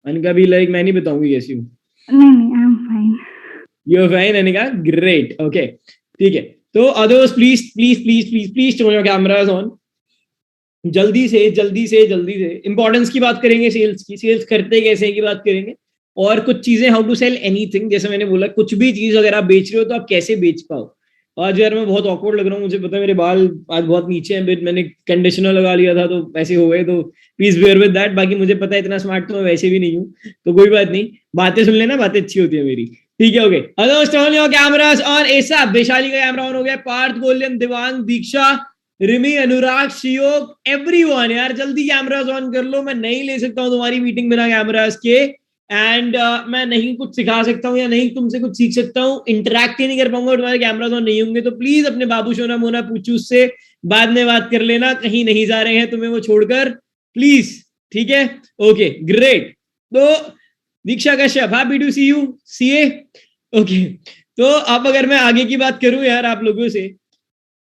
अनिका भी लाइक मैं नहीं बताऊंगी कैसी हूँ। नहीं, I am fine. You are fine Anika, great, okay ठीक है। तो others please please please please please turn your cameras on. जल्दी से जल्दी से जल्दी से इंपॉर्टेंस की बात करेंगे, सेल्स की, सेल्स करते कैसे की बात करेंगे, और कुछ चीजें, हाउ टू सेल एनीथिंग। जैसे मैंने बोला, कुछ भी चीज अगर आप बेच रहे हो तो आप कैसे बेच पाओ। आज यार मैं बहुत ऑकवर्ड लग रहा हूँ, मुझे पता है मेरे बाल आज बहुत नीचे हैं, बट मैंने कंडीशनर लगा लिया था तो ऐसे हो गए, तो प्लीज बेयर विद दैट। बाकी मुझे पता है इतना स्मार्ट तो मैं वैसे भी नहीं हूँ, तो कोई बात नहीं, बातें सुन लेना, बातें अच्छी होती है मेरी, ठीक है okay. Others turn your cameras on. ऐसा वैशाली का कैमरा ऑन हो गया, पार्थ, गोल्डन, दिवांग, दीक्षा, रिमी, अनुराग, शियोग, एवरीवन, यार जल्दी कैमरास ऑन कर लो। मैं नहीं ले सकता हूँ तुम्हारी मीटिंग बिना कैमरास के, एंड मैं नहीं कुछ सिखा सकता हूँ या नहीं तुमसे कुछ सीख सकता हूँ, इंटरेक्ट ही नहीं कर पाऊंगा तुम्हारे कैमरास ऑन नहीं होंगे। तो प्लीज अपने बाबू सोना मोना पूछू से बाद में बात कर लेना, कहीं नहीं जा रहे हैं तुम्हें वो छोड़कर, प्लीज, ठीक है ओके ग्रेट। तो Diksha Kashyap, happy to see you, CA, okay. तो अब अगर मैं आगे की बात करूं यार आप लोगों से,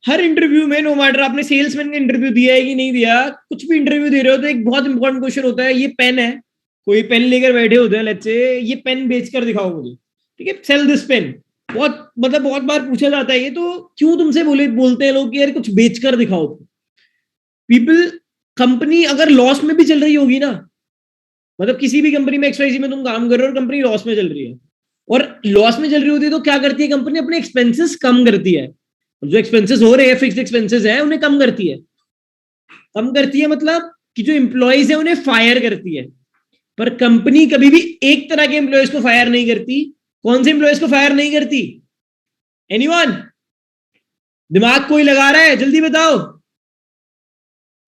हर इंटरव्यू में, नो मैटर आपने सेल्समैन का इंटरव्यू दिया है कि नहीं दिया, कुछ भी इंटरव्यू दे रहे हो तो एक बहुत इंपॉर्टेंट क्वेश्चन होता है, ये पेन है, कोई पेन लेकर बैठे होते हैं, लेट्स से ये पेन बेचकर दिखाओ मुझे, ठीक है, सेल दिस पेन। बहुत मतलब बहुत बार पूछा जाता है ये, तो क्यों तुमसे बोलते हैं लोग कि यार कुछ बेचकर दिखाओ। पीपल, कंपनी अगर लॉस में भी चल रही होगी ना, मतलब किसी भी कंपनी में एक्सवाईजी में तुम काम कर रहे हो और कंपनी लॉस में चल रही है, और लॉस में चल रही होती है तो क्या करती है कंपनी, अपने एक्सपेंसेस कम करती है। जो एक्सपेंसेस हो रहे हैं, फिक्स्ड एक्सपेंसेस है, उन्हें कम करती है। कम करती है मतलब कि जो एम्प्लॉयज है उन्हें फायर करती है। पर कंपनी कभी भी एक तरह के एम्प्लॉयज को फायर नहीं करती। कौन से एम्प्लॉयज को फायर नहीं करती? एनीवन? दिमाग कोई लगा रहा है, जल्दी बताओ।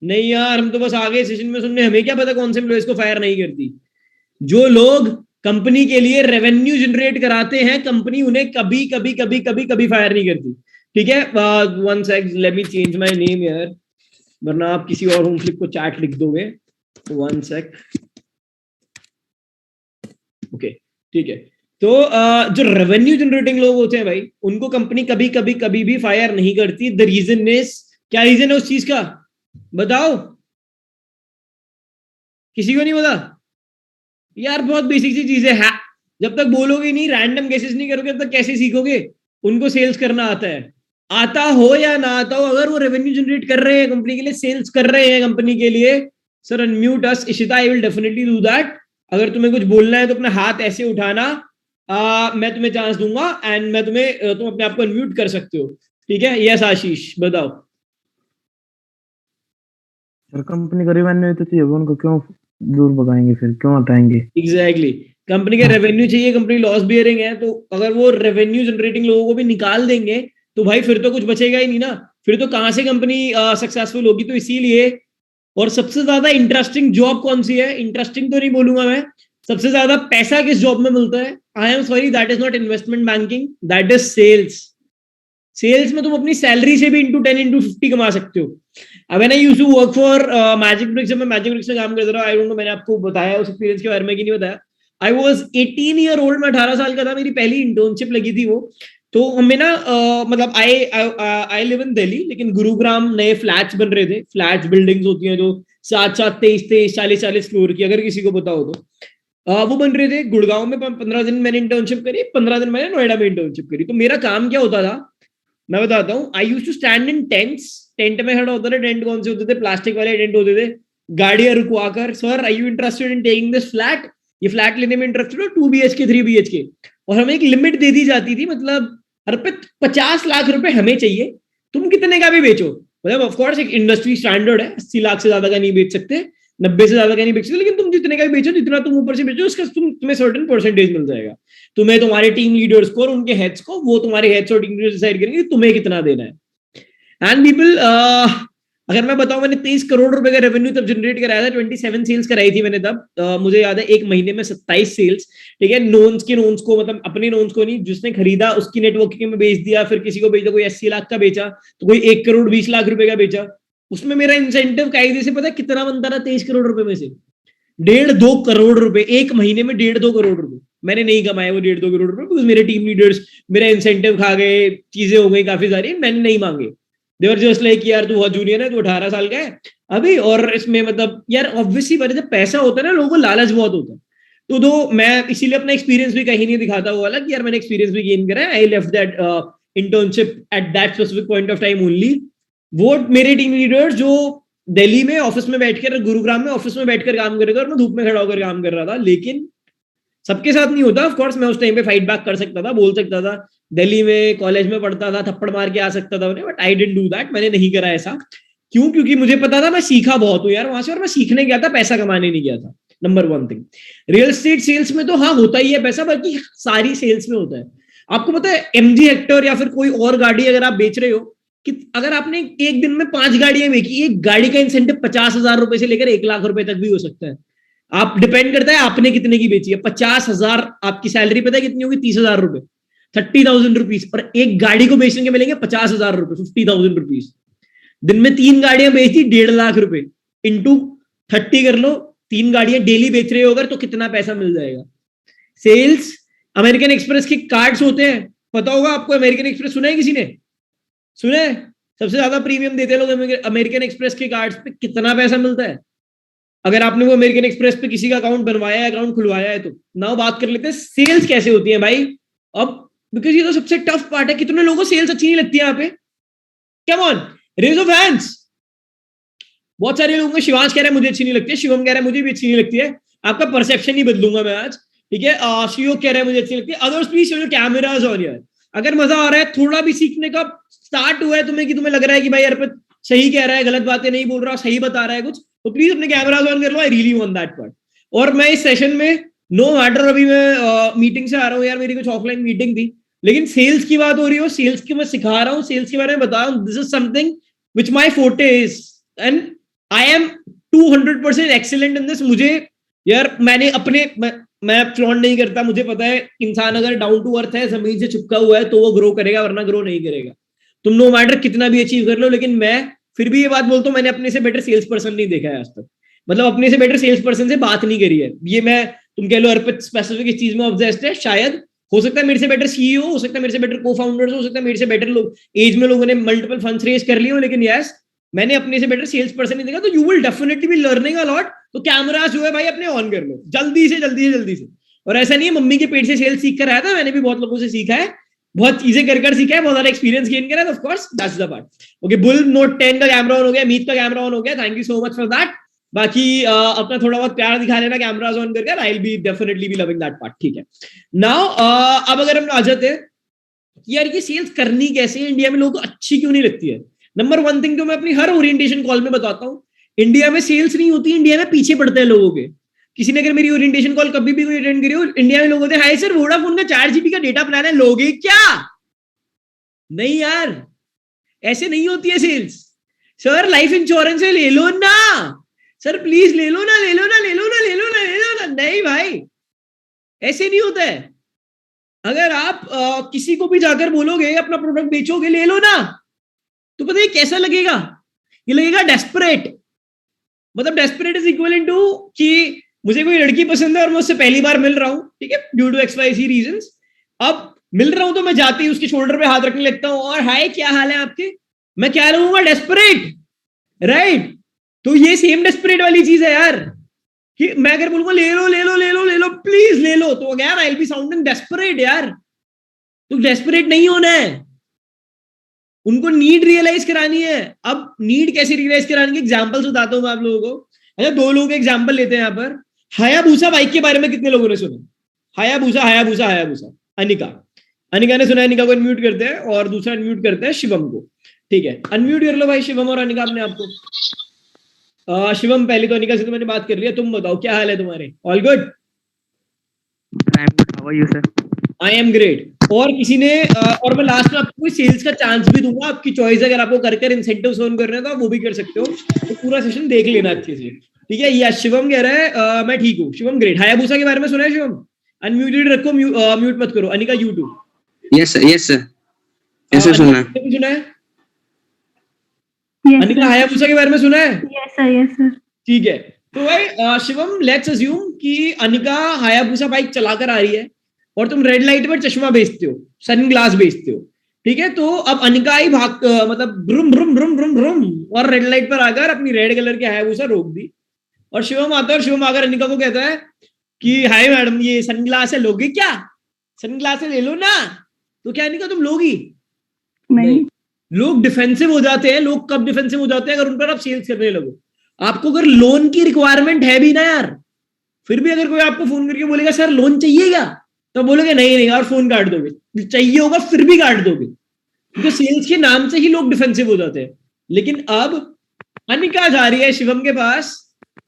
नहीं यार, हम तो बस आगे सेशन में सुनने, हमें क्या पता कौन से एम्प्लॉयज को फायर नहीं करती। जो लोग कंपनी के लिए रेवेन्यू जनरेट कराते हैं, कंपनी उन्हें कभी कभी कभी कभी कभी फायर नहीं करती, ठीक है। One sec, let me change my name यार, वरना आप किसी और होम फ्लिप को चैट लिख दोगे। वन सेक, ओके ठीक है। तो जो रेवेन्यू जनरेटिंग लोग होते हैं भाई, उनको कंपनी कभी कभी कभी भी फायर नहीं करती। द रीजन इज, क्या रीजन है उस चीज का, बताओ, किसी को नहीं पता? यार बहुत बेसिक सी चीज है, जब तक बोलोगे नहीं, रैंडम केसेस नहीं करोगे, तब तक कैसे सीखोगे? उनको सेल्स करना आता है, आता हो या ना आता हो, अगर वो रेवेन्यू जनरेट कर रहे हैं कंपनी के लिए, सेल्स कर रहे हैं कंपनी के लिए, sir unmute us, Ishita, I will definitely do that. अगर तुम्हें कुछ बोलना है तो अपना हाथ ऐसे उठाना, मैं तुम्हें चांस दूंगा, एंड मैं तुम्हें, तुम अपने आप को अनम्यूट कर सकते हो, ठीक है। यस आशीष बताओ। सर कंपनी का रेवेन्यू तो चाहिए, उनको क्यों दूर भगाएंगे, फिर क्यों हटाएंगे? एग्जैक्टली कंपनी का रेवेन्यू चाहिए, कंपनी लॉस बियरिंग है, तो अगर वो रेवेन्यू जनरेटिंग लोगों को भी निकाल देंगे तो भाई फिर तो कुछ बचेगा ही नहीं ना, फिर तो कहां से कंपनी सक्सेसफुल होगी। तो इसीलिए, और सबसे ज्यादा इंटरेस्टिंग जॉब कौन सी है, इंटरेस्टिंग तो नहीं बोलूंगा मैं, सबसे ज्यादा पैसा किस जॉब में मिलता है? I am sorry, that is not investment banking, that is sales. Sales में तुम अपनी सैलरी से भी इंटू 10 इंटू 50 कमा सकते हो। अब I used to work for Magic Bricks, मैं मैजिक ब्रिक्स में काम करता रहा, आई डोंट नो मैंने आपको बताया उस एक्सपीरियंस के बारे में कि नहीं बताया। आई वाज 18 ईयर ओल्ड, मैं 18 साल का था, मेरी पहली इंटर्नशिप लगी थी वो। तो हमें ना मतलब आई लिव इन दिल्ली, लेकिन गुरुग्राम नए फ्लैट्स बन रहे थे, फ्लैट्स बिल्डिंग्स होती हैं जो 7-7, 23-23, 40-40 फ्लोर की, अगर किसी को पता हो तो। वो बन रहे थे गुड़गांव में। 15 दिन मैंने इंटर्नशिप करी, 15 दिन मैंने नोएडा में इंटर्नशिप करी। तो मेरा काम क्या होता था मैं बताता हूँ। I used to stand in tents, tent में खड़ा होता था। टेंट कौन से होते थे? प्लास्टिक वाले टेंट होते थे। गाड़ियां रुकवाकर, sir I you interested in taking this flat, ये फ्लैट लेने में इंटरेस्टेड हो, 2 BHK 3 BHK। और हमें एक लिमिट दे दी जाती थी, मतलब अर्पित 50 लाख रुपए हमें चाहिए, तुम कितने का भी बेचो। मतलब ऑफकोर्स एक इंडस्ट्री स्टैंडर्ड है, 80 लाख से ज्यादा का नहीं बेच सकते, 90 से ज्यादा का नहीं बेच सकते, लेकिन तुम जितने का भी बेचो, जितना तुम ऊपर से बेचो उसका तुम्हें सर्टेन परसेंटेज मिल जाएगा। तुम्हें तुम्हारे टीम लीडर्स को और उनके हेड्स को, वो तुम्हारे हेड्स और टीम लीडर्स डिसाइड करेंगे कि तुम्हें कितना देना है। एंड पीपल, अगर मैं बताऊं, मैंने 23 करोड़ रुपए का रेवेन्यू तब जनरेट कराया था, 27 सेल्स कराई थी मैंने तब। मुझे याद है एक महीने में 27 सेल्स, ठीक है। नोन्स के नोन्स को, मतलब अपने नोन्स को नहीं, जिसने खरीदा उसकी नेटवर्किंग में बेच दिया, फिर किसी को बेचा, कोई 80 लाख का बेचा, तो कोई 1 करोड़ 20 लाख रुपए का बेचा। उसमें मेरा इंसेंटिव कायदे से पता है कितना बनता था? 23 करोड़ रुपए में से 1.5-2 करोड़ रुपए एक महीने में, 1.5-2 करोड़ रुपए मैंने नहीं कमाए वो 1.5-2 करोड़ रुपए, बिकॉज मेरे टीम लीडर्स मेरा इंसेंटिव खा गए, चीजें हो गई काफी सारी, मैंने नहीं मांगे। देवर जस्ट लाइक यार तू बहुत जूनियर है, तू 18 साल का है अभी, और इसमें मतलब यार ऑब्वियसली बात है, जब पैसा होता है ना, लोगों को लालच बहुत होता है। तो दो मैं इसीलिए अपना एक्सपीरियंस भी कहीं नहीं दिखाता वो वाला कि यार मैंने एक्सपीरियंस भी गेन करा है, I left that internship at that specific point of time only. वो मेरे टीम लीडर जो दिल्ली में ऑफिस में बैठकर, गुरुग्राम में ऑफिस में बैठकर काम कर रहे थे और मैं धूप में खड़ा होकर काम कर रहा था, लेकिन सबके साथ नहीं होता। ऑफ कोर्स मैं उस टाइम पे फाइट बैक कर सकता था, बोल सकता था, दिल्ली में कॉलेज में पढ़ता था, थप्पड़ मार के आ सकता था उन्हें, but I didn't do that. मैंने नहीं करा ऐसा। क्यों? क्योंकि मुझे पता था मैं सीखा बहुत हूं यार वहां से, और मैं सीखने गया था, पैसा कमाने नहीं गया था। Number one thing, real estate sales में तो हाँ होता ही है पैसा, बाकी सारी सेल्स में होता है। आपको पता है एमजी हेक्टर या फिर कोई और गाड़ी अगर आप बेच रहे हो, कि अगर आपने एक दिन में 5 गाड़ियां बेची, एक गाड़ी का इंसेंटिव 50,000 रुपए से लेकर 1 लाख रुपए तक भी हो सकता है। आप डिपेंड करता है आपने कितने की बेची है। 50,000 आपकी सैलरी पता है कितनी होगी? 30,000 रुपए, 30,000 रुपीज। और एक गाड़ी को बेचने के मिलेंगे 50,000 रुपए, 50,000 रुपीज। दिन में 3 गाड़ियां बेची, 1.5 लाख रुपए इंटू 30 कर लो। 3 गाड़ियां डेली बेच रहे हो अगर, तो कितना पैसा मिल जाएगा? सेल्स, अमेरिकन एक्सप्रेस के कार्ड्स होते हैं, पता होगा आपको। अमेरिकन एक्सप्रेस सुना है किसी ने? सुना है? सबसे ज्यादा प्रीमियम देते हैं लोग अमेरिकन एक्सप्रेस के कार्ड्स पे। कितना पैसा मिलता है अगर आपने वो अमेरिकन एक्सप्रेस पे किसी का अकाउंट बनवाया है, अकाउंट खुलवाया है? तो नाउ बात कर लेते हैं सेल्स कैसे होती है भाई। अब बिकॉज ये तो सबसे टफ पार्ट है। कितने लोगों को सेल्स अच्छी नहीं लगती है यहाँ पे? Come on, raise of hands. बहुत सारे लोगों को, शिवांश कह रहा है मुझे अच्छी नहीं लगती है, शिवम कह रहा है मुझे भी अच्छी नहीं लगती है। आपका परसेप्शन ही बदलूंगा मैं आज, ठीक है? शिव कह रहा है मुझे अच्छी लगती है। Others please show your cameras on यार। अगर मजा आ रहा है, थोड़ा भी सीखने का स्टार्ट हुआ है तुम्हें, कि तुम्हें लग रहा है कि भाई यार सही कह रहा है, गलत बातें नहीं बोल रहा, सही बता रहा है कुछ, तो प्लीज अपने कैमरास ऑन कर लो। I really want that part. और मैं इस सेशन में, नो मैटर अभी मैं मीटिंग से आ रहा हूँ यार, मेरी कुछ ऑफलाइन मीटिंग थी, लेकिन सेल्स की बात हो रही हो, सेल्स की मैं सिखा रहा हूँ, सेल्स के बारे में बता रहा हूँ। This is something which my forte is, and I am 200% excellent in this. मुझे यार मैंने अपने मैं फ्लॉन्ट नहीं करता, मुझे पता है इंसान अगर डाउन टू अर्थ है, जमीन से चिपका हुआ है, तो वो ग्रो करेगा, वरना ग्रो नहीं करेगा। तुम नो मैटर कितना भी अचीव कर लो, लेकिन मैं फिर भी ये बात बोलता हूँ, मैंने अपने से बेटर सेल्स पर्सन नहीं देखा है आज तक। मतलब अपने से बेटर सेल्स पर्सन से बात नहीं करी है। ये मैं, तुम कह लो अर्पित स्पेसिफिक इस चीज में ऑब्सेस्ड है, शायद हो सकता है मेरे से बेटर सीईओ हो सकता है मेरे से बेटर को फाउंडर्स हो सकता है मेरे से बेटर लोग एज में लोगों ने मल्टीपल फंड्स रेज कर लिए हो, लेकिन यस मैंने अपने से बेटर सेल्स पर्सन नहीं देखा। तो you will definitely be learning a lot. तो कैमरा जो है भाई अपने ऑन कर लो जल्दी से जल्दी से जल्दी से। और ऐसा नहीं है मम्मी के पेट से सेल्स सीख कर आया था, मैंने भी बहुत लोगों से सीखा है, बहुत चीजें कर सीखा है, बहुत सारा एक्सपीरियंस गेन करा है। Of course that's the part. Okay, bull note 10 का कैमरा ऑन हो गया, मीत का कैमरा ऑन हो गया, thank you so much for that. बाकी अपना थोड़ा बहुत प्यार दिखा लेना कैमरा ऑन करके, आई will be definitely be loving that part, ठीक है? नाउ अब अगर हम आ जाते हैं यार ये सेल्स करनी कैसे है, इंडिया में लोगों को अच्छी क्यों नहीं लगती है। नंबर वन थिंग जो मैं अपनी हर ओरिएंटेशन कॉल में बताता हूँ, इंडिया में सेल्स नहीं होती, इंडिया में पीछे पड़ते हैं लोगों के। किसी ने अगर मेरी ओरिएंटेशन कॉल कभी भी कोई अटेंड करी हो, इंडिया में लोग होते हैं, हाय सर वोडाफोन का 4 GB का डेटा प्लान है, लोगे क्या? नहीं यार, ऐसे नहीं होती है सेल्स। सर लाइफ इंश्योरेंस है, ले लो ना सर, प्लीज ले लो ना, ले लो ना, ले लो ना, ले लो ना, ले लो ना। नहीं भाई, ऐसे नहीं होता है। अगर आप किसी को भी जाकर बोलोगे अपना प्रोडक्ट बेचोगे, ले लो ना, तो पता है कैसा लगेगा? ये लगेगा डेस्परेट। मतलब डेस्परेट इज इक्वल टू कि मुझे कोई लड़की पसंद है और मैं उससे पहली बार मिल रहा हूं, ठीक है, ड्यू टू XYZ रीजंस। अब मिल रहा हूं तो मैं जाते ही उसके शोल्डर पे हाथ रखने लगता हूं, और हाय क्या हाल है आपके? मैं क्या लगूंगा? Desperate, right? तो ये सेम डेस्परेट वाली चीज है यार, कि मैं अगर बोलूंगा ले लो ले लो ले लो ले लो प्लीज ले लो, तो again I will B sounding desperate यार। तो डेस्परेट नहीं होना है, उनको नीड रियलाइज करानी है। अब नीड कैसे रियलाइज करानी है, एग्जांपल्स बताता हूं मैं आप लोगों को। अच्छा, 2 लोगों के एग्जांपल लेते हैं यहाँ पर। हायाबुसा बाइक के बारे में कितने लोगों ने सुना? Hayabusa Hayabusa Hayabusa. Anika, Anika ने सुना है। अनिका को अनम्यूट करते हैं और दूसरा अनम्यूट करते हैं शिवम को, ठीक है? अनम्यूट कर लो भाई शिवम और अनिका अपने आपको। शिवम पहले तो अनिका से तो मैंने बात कर लिया, तुम बताओ क्या हाल है तुम्हारे? All good? I am good, how are you sir? I am great. और किसी ने और मैं लास्ट में आपको कोई सेल्स का चांस भी दूंगा, आपकी चॉइस। अगर आपको कर इंसेंटिव्स अर्न करना है तो आप वो भी कर सकते हो, तो पूरा सेशन देख लेना अच्छे से, ठीक है? या शिवम कह रहा है मैं ठीक हूँ। शिवम ग्रेट। हायाबुसा के बारे में सुना है शिवम? अनम्यूटेड रखो, म्यूट मत करो। Anika YouTube. Yes sir, yes sir, ऐसे सुना है। अनिका हायाबुसा के बारे में सुना है? Yes sir, yes sir. ठीक है, तो भाई शिवम लेट्स अज्यूम कि अनिका हायाबुसा बाइक चलाकर आ रही है और तुम रेड लाइट पर चश्मा बेचते हो, सन ग्लास बेचते हो, ठीक है? तो अब अनिका आई भाग मतलब ब्रुम ब्रुम ब्रुम ब्रुम ब्रुम, और रेड लाइट पर आकर अपनी रेड कलर की हायाबुसा रोक दी। और शिवम आता है और शिवम आकर अनिका को कहता है कि हाय मैडम ये सनग्लासेस लोगे क्या, सनग्लासेस ले लो ना। तो क्या अनिका तुम लोगी? नहीं। लोग डिफेंसिव हो जाते हैं। लोग कब डिफेंसिव हो जाते हैं? अगर उन पर आप सेल्स करने लगो। आपको अगर लोन की रिक्वायरमेंट है भी ना यार, फिर भी अगर कोई आपको फोन करके बोलेगा सर लोन चाहिए क्या, तो बोलोगे नहीं नहीं, और फोन काट दोगे। चाहिए होगा फिर भी काट दोगे, क्योंकि सेल्स के नाम से ही लोग डिफेंसिव हो जाते हैं। लेकिन अब अनिका जा रही है शिवम के पास,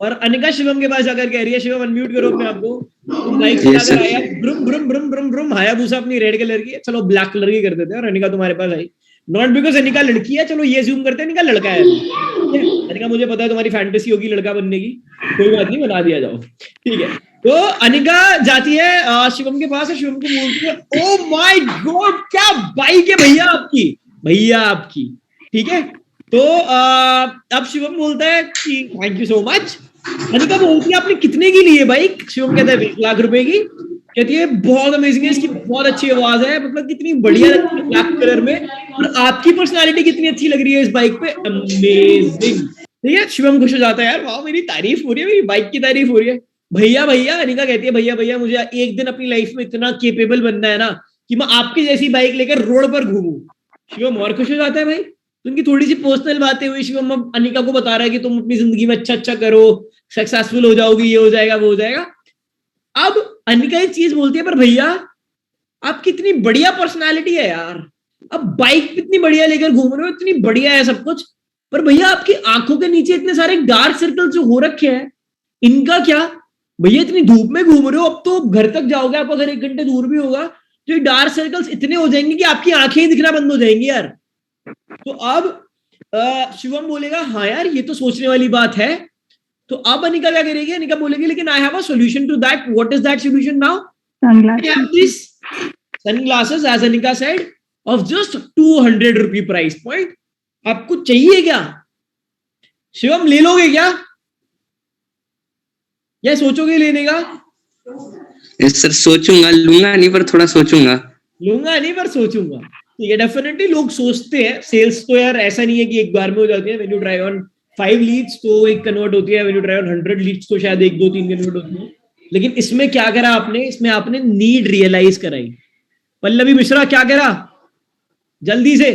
और अनिका शिवम के पास जाकर कह रही है, शिवम अनम्यूट करो अपने आप को, तुम बाइक Yes, चलाकर sir. आया, ब्रुम ब्रुम ब्रुम ब्रुम ब्रुम, हायाबुसा अपनी रेड कलर की है, चलो ब्लैक कलर की कर देते हैं, और अनिका तुम्हारे पास आई। नॉट बिकॉज अनिका लड़की है, चलो ये जूम करते हैं अनिका लड़का है। ठीक है अनिका, मुझे पता है तुम्हारी फैंटेसी होगी लड़का बनने की, कोई बात नहीं, बना दिया जाओ। ठीक है, तो अनिका जाती है शिवम के पास, और शिवम को बोलती है ओ माय गॉड क्या बाइक है भैया आपकी, भैया आपकी। ठीक है, तो अब शिवम बोलता है कि thank you so much. Anika बोलती है आपने कितने की ली है बाइक? शिवम कहता है 20 लाख रुपए की। कहती है बहुत अमेजिंग है, इसकी बहुत अच्छी आवाज है, मतलब कितनी बढ़िया लगती है ब्लैक कलर में, और आपकी पर्सनालिटी कितनी अच्छी लग रही है इस बाइक पे, अमेजिंग। ठीक है, शिवम खुश हो जाता है, यार वाह मेरी तारीफ हो रही है, मेरी बाइक की तारीफ हो रही है। भैया भैया, अनिका कहती है भैया भैया, मुझे एक दिन अपनी लाइफ में इतना केपेबल बनना है ना कि मैं आपकी जैसी बाइक लेकर रोड पर घूमूं। शिवम और खुश हो जाता है भाई। तो उनकी थोड़ी सी पर्सनल बातें हुई, शिवम अब अनिका को बता रहा है कि तुम अपनी जिंदगी में अच्छा अच्छा करो, सक्सेसफुल हो जाओगी, ये हो जाएगा वो हो जाएगा। अब अनिका एक चीज बोलती है, पर भैया आपकी इतनी बढ़िया पर्सनालिटी है यार, अब बाइक इतनी बढ़िया लेकर घूम रहे हो, इतनी बढ़िया है सब कुछ, पर भैया आपकी आंखों के नीचे इतने सारे डार्क सर्कल जो हो रखे हैं, इनका क्या? भैया इतनी धूप में घूम रहे हो, अब तो घर तक जाओगे, आप अगर 1 घंटे दूर भी होगा तो ये डार्क सर्कल्स इतने हो जाएंगे कि आपकी आंखें ही दिखना बंद हो जाएंगी यार। तो अब शिवम बोलेगा हाँ यार ये तो सोचने वाली बात है। तो अब अनिका क्या करेगी? अनिका बोलेगी लेकिन I have a solution to that. What is that solution now? I have this sunglasses, as Anika said, of just 200 rupee price point. आपको चाहिए क्या? शिवम ले लोगे क्या, या सोचोगे लेने का? Yes, sir. सोचूंगा, लूंगा नहीं पर थोड़ा सोचूंगा। लूंगा नहीं पर सोचूंगा। ठीक है, डेफिनेटली लोग सोचते हैं। सेल्स तो यार ऐसा नहीं है कि एक बार में हो जाती है। When you try on 5 leads तो एक कन्वर्ट होती है, when you try on 100 leads तो शायद 1 2 3 कन्वर्ट होती है। लेकिन इसमें क्या करा आपने? इसमें आपने नीड रियलाइज कराई। पल्लवी मिश्रा क्या करा? जल्दी से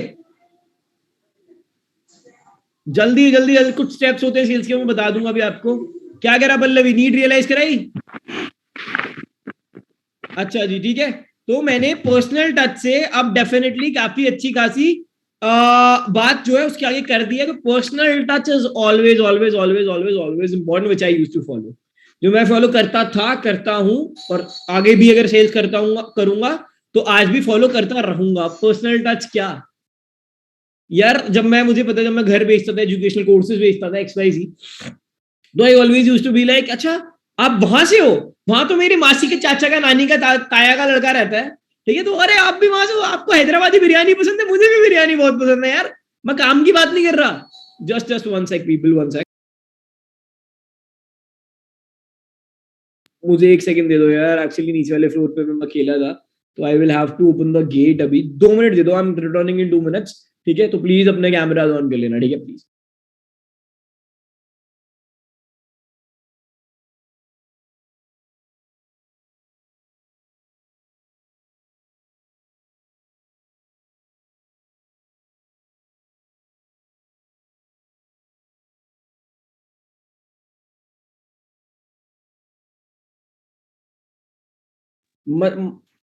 जल्दी जल्दी जल्दी, कुछ स्टेप्स होते हैं सेल्स के, मैं बता दूंगा अभी आपको। क्या करा पल्लवी? नीड रियलाइज कराई। अच्छा जी, ठीक है। तो मैंने पर्सनल टच से अब डेफिनेटली काफी अच्छी खासी बात जो है उसके आगे कर दी है। तो personal touch is always always always always always important, which I used to follow. जो मैं फॉलो करता था, करता हूं, और आगे भी अगर सेल्स करता हूँ करूंगा तो आज भी फॉलो करता रहूंगा। पर्सनल टच क्या यार, जब मैं घर बेचता था, एजुकेशनल कोर्सेज बेचता था XYZ, तो I always used to be like अच्छा आप वहां से हो? वहां तो मेरी मासी के चाचा का, नानी का, ताया का लड़का रहता है। ठीक है, तो अरे आप भी वहां से हो, आपको हैदराबादी बिरयानी पसंद है? मुझे भी बिरयानी बहुत पसंद है यार। मैं काम की बात नहीं कर रहा। जस्ट 1 सेक पीपल, 1 सेक, मुझे 1 सेकंड दे दो यार। एक्चुअली नीचे वाले फ्लोर पे मैं अकेला था, तो I will have to open the gate. अभी 2 मिनट दे दो, I am returning in 2 minutes. ठीक है, तो प्लीज अपने कैमरा ऑन कर लेना, ठीक है प्लीज।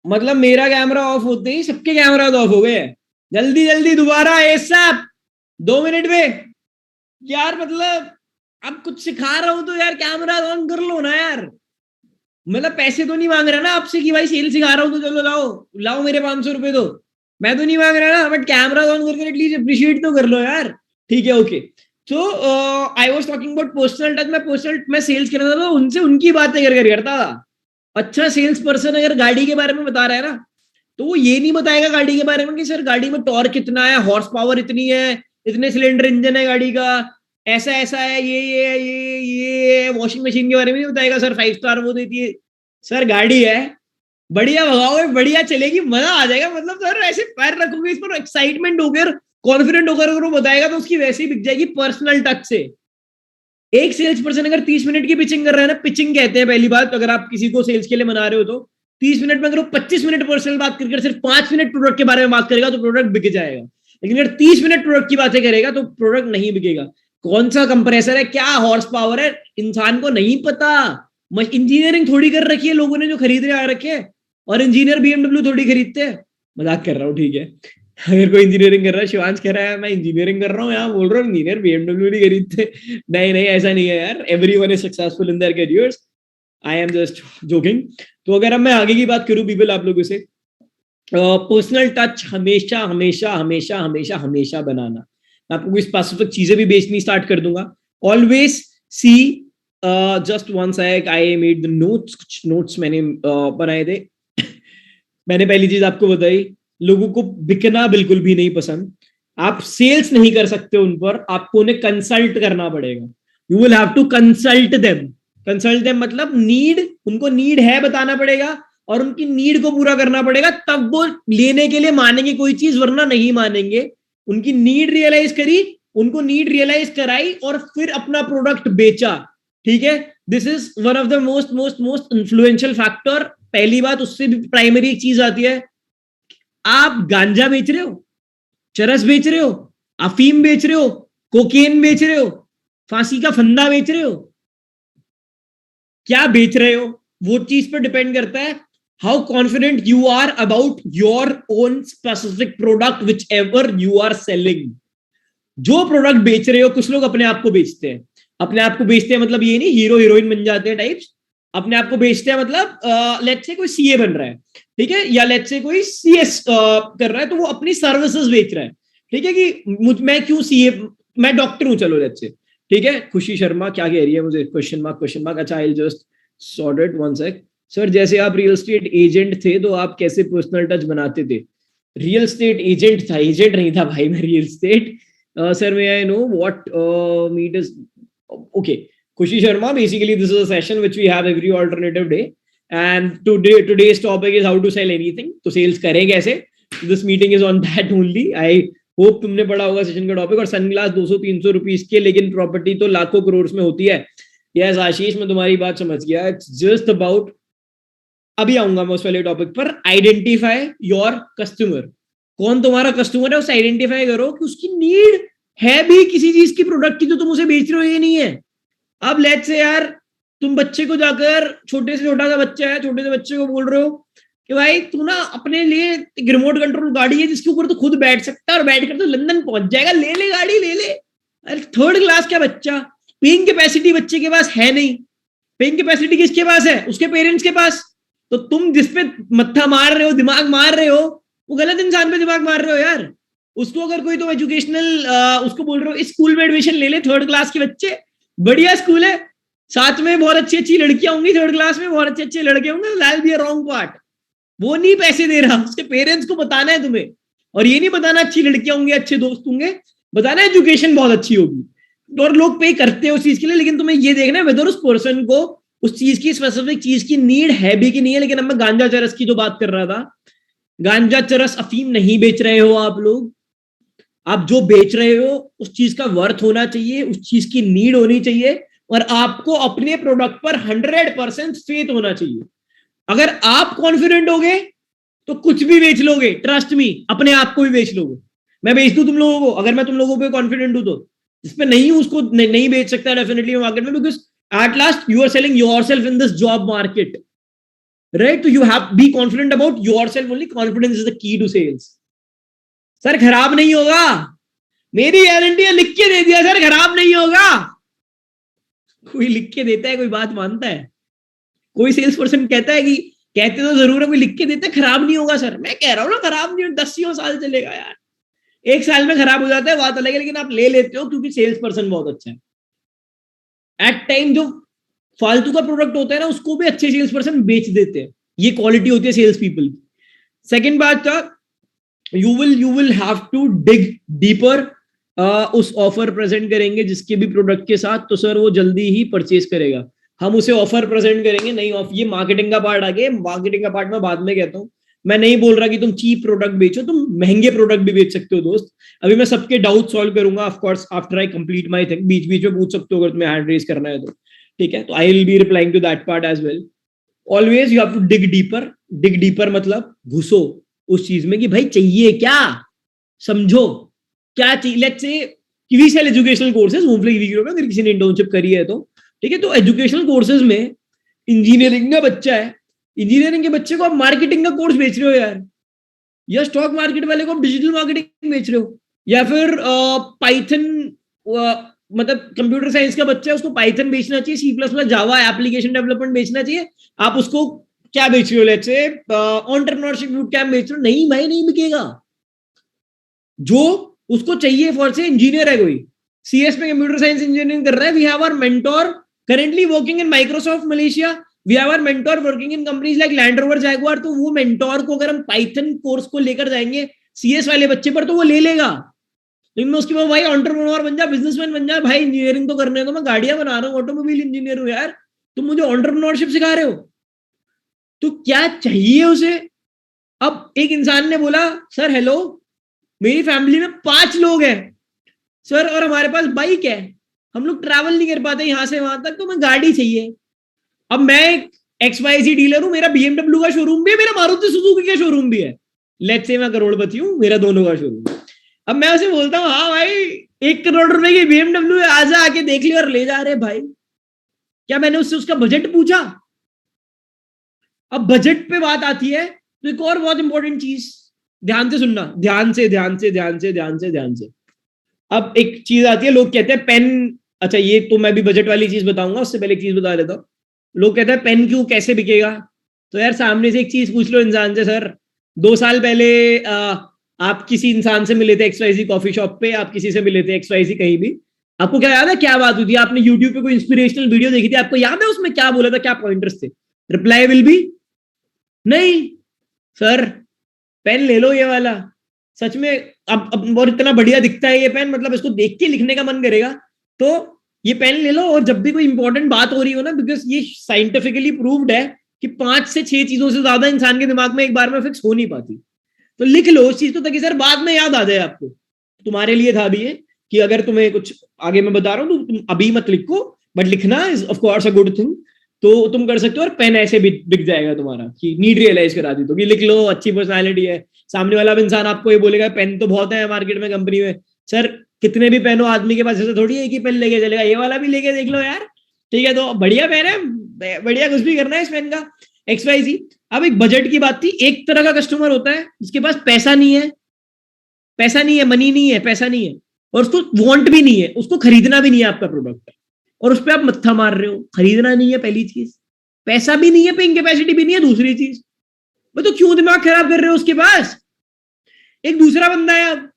मतलब मेरा कैमरा ऑफ होते ही सबके कैमरा ऑफ हो गए। जल्दी जल्दी दोबारा एसएप, 2 मिनट में यार। मतलब अब कुछ सिखा रहा हूं तो यार कैमरा ऑन कर लो ना यार। मतलब पैसे तो नहीं मांग रहा ना आपसे कि भाई सेल सिखा रहा हूं तो चलो लाओ लाओ मेरे 500 रुपए दो, मैं तो नहीं मांग रहा ना, बट कैमरा ऑन करके एटलीस्ट अप्रिशिएट तो कर लो यार। ठीक है, okay. So I was talking about personal touch. मैं सेल्स कर रहा था, उनसे उनकी बातें कर करता था। अच्छा सेल्स पर्सन अगर गाड़ी के बारे में बता रहा है ना, तो वो ये नहीं बताएगा गाड़ी के बारे में कि सर गाड़ी में टॉर्क कितना है, हॉर्स पावर इतनी है, इतने सिलेंडर इंजन है गाड़ी का, ऐसा ऐसा है, ये वॉशिंग मशीन के बारे में नहीं बताएगा सर 5 स्टार वो देती है। सर गाड़ी है, बढ़िया भगाओगे, बढ़िया चलेगी, मजा आ जाएगा। मतलब सर ऐसे पैर रखोगे इस पर, एक्साइटमेंट होकर, कॉन्फिडेंट होकर अगर वो बताएगा तो उसकी वैसे ही बिक जाएगी पर्सनल टच से। एक सेल्स पर्सन अगर 30 मिनट की पिचिंग कर रहा है ना, पिचिंग कहते हैं पहली बात, तो अगर आप किसी को सेल्स के लिए मना रहे हो तो 30 मिनट में अगर वो 25 मिनट पर्सनल बात करके सिर्फ 5 मिनट प्रोडक्ट के बारे में बात करेगा तो प्रोडक्ट बिक जाएगा। लेकिन अगर 30 मिनट प्रोडक्ट की बातें करेगा तो प्रोडक्ट नहीं बिकेगा। कौन सा कंप्रेसर है, क्या हॉर्स पावर है, इंसान को नहीं पता। इंजीनियरिंग थोड़ी कर रखी है लोगों ने जो खरीद रहे आ रखे हैं, और इंजीनियर BMW थोड़ी खरीदते हैं। मजाक कर रहा हूँ, ठीक है। अगर कोई इंजीनियरिंग कर रहा है, शिवांश कह रहा है मैं इंजीनियरिंग कर रहा हूँ, यहाँ बोल रहा हूँ इंजीनियर BMW नहीं खरीदते। नहीं नहीं, ऐसा नहीं है यार, everyone is successful in their careers, I am just joking. तो अगर अब मैं आगे की बात करूं पीपल, आप लोगों से पर्सनल टच हमेशा हमेशा हमेशा हमेशा हमेशा बनाना। मैं आपको कोई स्पेसिफिक चीजें भी बेचनी स्टार्ट कर दूंगा। Always see, just one sec, I made the notes, कुछ नोट्स मैंने बनाए थे। मैंने पहली चीज आपको बताई, लोगों को बिकना बिल्कुल भी नहीं पसंद। आप सेल्स नहीं कर सकते उन पर, आपको उन्हें कंसल्ट करना पड़ेगा। You will have to consult them. Consult them मतलब नीड, उनको नीड है बताना पड़ेगा और उनकी नीड को पूरा करना पड़ेगा, तब वो लेने के लिए मानेंगे कोई चीज, वरना नहीं मानेंगे। उनकी नीड रियलाइज करी, उनको नीड रियलाइज कराई और फिर अपना प्रोडक्ट बेचा। ठीक है, this is one of the most most most influential factor. पहली बात, उससे भी प्राइमरी एक चीज आती है, आप गांजा बेच रहे हो, चरस बेच रहे हो, अफीम बेच रहे हो, कोकेन बेच रहे हो, फांसी का फंदा बेच रहे हो, क्या बेच रहे हो, वो चीज पर डिपेंड करता है how confident you are about your own specific product whichever you are selling. जो प्रोडक्ट बेच रहे हो, कुछ लोग अपने आप को बेचते हैं। अपने आप को बेचते हैं मतलब ये नहीं हीरो हीरोइन बन जाते हैं टाइप्स। अपने आप को बेचते हैं मतलब लेट्स से कोई सीए बन रहा है, ठीक है, या लेट्स से कोई सीएस कर रहा है, तो वो अपनी सर्विसेज बेच रहा है। ठीक है, कि मैं क्यों सीए, मैं डॉक्टर हूं, चलो लेट्स से, ठीक है। खुशी शर्मा क्या कह रही है मुझे, क्वेश्चन मार्क। अच्छा, I just sort it, one sec. Sir जैसे आप रियल एस्टेट एजेंट थे तो आप कैसे पर्सनल टच बनाते थे? रियल एस्टेट एजेंट था, एजेंट नहीं था भाई मैं real estate. Sir may I know what meet is okay. Khushi Sharma, basically this is a session which we have every alternative day and today's topic is how to sell anything। तो sales करें कैसे, this meeting is on that only। I hope तुमने पढ़ा होगा session का topic. और sunglass 200-300 rupees के, लेकिन प्रॉपर्टी तो लाखों करोड़ में होती है। यस आशीष, मैं तुम्हारी बात समझ गया। इट्स जस्ट अबाउट, अभी आऊंगा मैं उस वाले टॉपिक पर, आइडेंटिफाई योर कस्टमर। कौन तुम्हारा कस्टमर है उसे आइडेंटिफाई करो कि उसकी नीड है भी किसी चीज की, प्रोडक्ट की, जो तुम उसे बेच रहे हो ये नहीं है। अब लेट्स से यार तुम बच्चे को जाकर, छोटे से छोटा सा बच्चा है, छोटे से बच्चे को बोल रहे हो कि भाई तू ना अपने लिए एक रिमोट कंट्रोल गाड़ी है जिसके ऊपर तो खुद बैठ सकता है और बैठ कर तो लंदन पहुंच जाएगा, ले ले गाड़ी ले ले। अरे थर्ड क्लास का बच्चा, पेइंग कैपेसिटी बच्चे के पास है नहीं। पेइंग कैपेसिटी किसके पास है? उसके पेरेंट्स के पास। तो तुम जिसपे मत्था मार रहे हो, दिमाग मार रहे हो, वो गलत इंसान पे दिमाग मार रहे हो यार। उसको अगर कोई तुम एजुकेशनल उसको बोल रहे हो इस स्कूल में एडमिशन ले ले, थर्ड क्लास के बच्चे, बढ़िया स्कूल है, साथ में बहुत अच्छी अच्छी लड़कियां होंगी, थर्ड क्लास में बहुत अच्छे अच्छे लड़के होंगे, that be a wrong part. वो नहीं पैसे दे रहा, उसके पेरेंट्स को बताना है तुम्हें। और ये नहीं बताना अच्छी लड़कियां होंगी, अच्छे दोस्त होंगे, बताना एजुकेशन बहुत अच्छी होगी। और लोग पे करते हैं उस चीज के लिए, लेकिन तुम्हें ये देखना है वेदर उस पर्सन को उस चीज की, स्पेसिफिक चीज की नीड है भी कि नहीं है। लेकिन अब मैं गांजा चरस की जो बात कर रहा था, गांजा चरस अफीम नहीं बेच रहे हो आप लोग। आप जो बेच रहे हो उस चीज का वर्थ होना चाहिए, उस चीज की नीड होनी चाहिए, और आपको अपने प्रोडक्ट पर 100% फेथ होना चाहिए। अगर आप कॉन्फिडेंट होगे तो कुछ भी बेच लोगे, ट्रस्ट मी, अपने आप को भी बेच लोगे। मैं बेच दूं तुम लोगों को, अगर मैं तुम लोगों पे कॉन्फिडेंट हूं तो। जिस पे नहीं, उसको नहीं बेच सकता डेफिनेटली मार्केट में, because at last you are selling yourself in this job market, right? तो you have be confident about yourself only. Confidence is the key to sales. Sir खराब नहीं होगा, मेरी गारंटी है, लिख के दे दिया सर, खराब नहीं होगा। कोई लिख के देता है, कोई बात मानता है? कोई सेल्स पर्सन कहता है कि, कहते तो जरूर है, कोई लिख के देता है खराब नहीं होगा सर। मैं कह रहा हूं ना खराब नहीं, 10 साल चलेगा यार। 1 साल में खराब हो जाता है, बात अलग है, लेकिन आप ले लेते हो क्योंकि सेल्स पर्सन बहुत अच्छा है। एट टाइम जो फालतू का प्रोडक्ट होता है ना, उसको भी अच्छे सेल्स पर्सन बेच देते हैं। ये क्वालिटी होती है सेल्स पीपल की। सेकेंड बात था, you will have to dig deeper. उस ऑफर प्रेजेंट करेंगे जिसके भी प्रोडक्ट के साथ, तो सर वो जल्दी ही परचेज करेगा। हम उसे ऑफर प्रेजेंट करेंगे, नहीं ऑफ, ये मार्केटिंग का पार्ट आ गया। मार्केटिंग का पार्ट मैं बाद में कहता हूँ, मैं नहीं बोल रहा कि तुम चीप प्रोडक्ट बेचो, तुम महंगे प्रोडक्ट भी बेच सकते हो दोस्त। अभी मैं सबके डाउट सॉल्व करूंगा of course after I complete my thing. बीच बीच में पूछ सकते हो अगर तुम्हें हैंड रेज करना है तो, ठीक है? तो I will be replying to that part as well. Always you have to dig deeper. Dig deeper मतलब घुसो उस चीज में कि भाई चाहिए क्या, समझो क्या चाहिए। Let's say we sell educational courses, Homeflic video में अगर किसी ने इंटर्नशिप करी है तो, ठीक है? तो एजुकेशनल कोर्सेज में इंजीनियरिंग का बच्चा है, इंजीनियरिंग के बच्चे को आप मार्केटिंग का कोर्स बेच रहे हो यार, या स्टॉक मार्केट वाले को आप डिजिटल मार्केटिंग बेच रहे हो, या फिर पाइथन, मतलब कंप्यूटर साइंस का बच्चा है उसको पाइथन बेचना चाहिए, C plus plus Java application development बेचना चाहिए, आप उसको क्या बेच रहे हो? Let's say entrepreneurship boot camp बेच रहे हो। नहीं भाई, नहीं बिकेगा। जो उसको चाहिए, फॉर से इंजीनियर है कोई, सीएस में कंप्यूटर साइंस इंजीनियरिंग कर रहा है, we have our mentor currently working in Microsoft Malaysia, we have our mentor working in companies like Land Rover Jaguar. तो वो मेंटोर को अगर हम पाइथन कोर्स को लेकर जाएंगे सीएस वाले बच्चे पर तो वो ले लेगा, लेकिन मैं उसके बाद भाई एंटरप्रेन्योर बन जा, बिजनेसमैन बन जा, भाई इंजीनियरिंग तो करने, तो मैं गाड़ियां बना रहा हूँ, ऑटोमोबाइल इंजीनियर हूँ यार, तुम मुझे एंटरप्रेन्योरशिप सिखा रहे हो। तो क्या चाहिए उसे? अब एक इंसान ने बोला सर हेलो, मेरी फैमिली में 5 लोग हैं सर, और हमारे पास बाइक है, हम लोग ट्रैवल नहीं कर पाते यहां से वहां तक, तो मैं गाड़ी चाहिए। अब मैं एक XYZ डीलर हूं, मेरा BMW का शोरूम भी है, मेरा मारुति सुजुकी का शोरूम भी है। लेट्स से मैं करोड़पति हूं, मेरा दोनों का शोरूम है। अब मैं उसे बोलता हूँ हाँ भाई 1 करोड़ रुपए की BMW है, आजा आके देख लियो और ले जा रहे भाई। क्या मैंने उससे उसका बजट पूछा? अब बजट पे बात आती है तो एक और बहुत इंपॉर्टेंट चीज, ध्यान से सुनना, ध्यान से ध्यान से ध्यान से ध्यान से ध्यान से। अब एक चीज आती है, लोग कहते हैं पेन, अच्छा ये तो मैं भी बजट वाली चीज बताऊंगा, उससे पहले एक चीज बता देता हूँ। लोग कहते हैं पेन क्यों, कैसे बिकेगा? तो यार सामने से एक चीज पूछ लो इंसान से, सर 2 साल पहले आप किसी इंसान से मिले थे XYZ कॉफी शॉप पे, आप किसी से मिले थे XYZ कहीं भी, आपको क्या याद है क्या बात हुई थी? आपने यूट्यूब पे कोई इंस्पिरेशनल वीडियो देखी थी, आपको याद है उसमें क्या बोला था, क्या पॉइंटर्स थे? रिप्लाई विल बी नहीं सर पेन ले लो ये वाला, सच में अब और इतना बढ़िया दिखता है ये पेन, मतलब इसको देख के लिखने का मन करेगा, तो ये पेन ले लो। और जब भी कोई इंपॉर्टेंट बात हो रही हो ना, बिकॉज ये साइंटिफिकली प्रूव्ड है कि 5 से 6 चीजों से ज्यादा इंसान के दिमाग में एक बार में फिक्स हो नहीं पाती, तो लिख लो उस चीज को ताकि सर बाद में याद आ जाए आपको। तुम्हारे लिए था भी ये कि अगर तुम्हें कुछ आगे मैं बता रहा हूँ तो तुम अभी मत लिखो, बट लिखना is of course a good thing, तो तुम कर सकते हो। और पेन ऐसे भी बिक जाएगा तुम्हारा कि नीड रियलाइज करा दी तो कि लिख लो, अच्छी पर्सनालिटी है, सामने वाला इंसान आपको ये बोलेगा पेन तो बहुत है मार्केट में कंपनी में, सर कितने भी पेन हो आदमी के पास, ऐसे थोड़ी एक ही पेन लेके चलेगा, ये वाला भी लेके देख लो यार, ठीक है? तो बढ़िया पेन है, बढ़िया कुछ भी करना है इस पेन का XYZ। अब एक बजट की बात थी, एक तरह का कस्टमर होता है जिसके पास पैसा नहीं है, पैसा नहीं है, मनी नहीं है, पैसा नहीं है, और उसको वांट भी नहीं है, उसको खरीदना भी नहीं है आपका प्रोडक्ट, और उस पर आप मत्था मार रहे हो। खरीदना नहीं है पहली चीज, पैसा भी नहीं है, पेइंग कैपेसिटी भी नहीं है दूसरी चीज, तो क्यों दिमाग खराब कर रहे हो? उसके पास एक दूसरा बंदा है, अब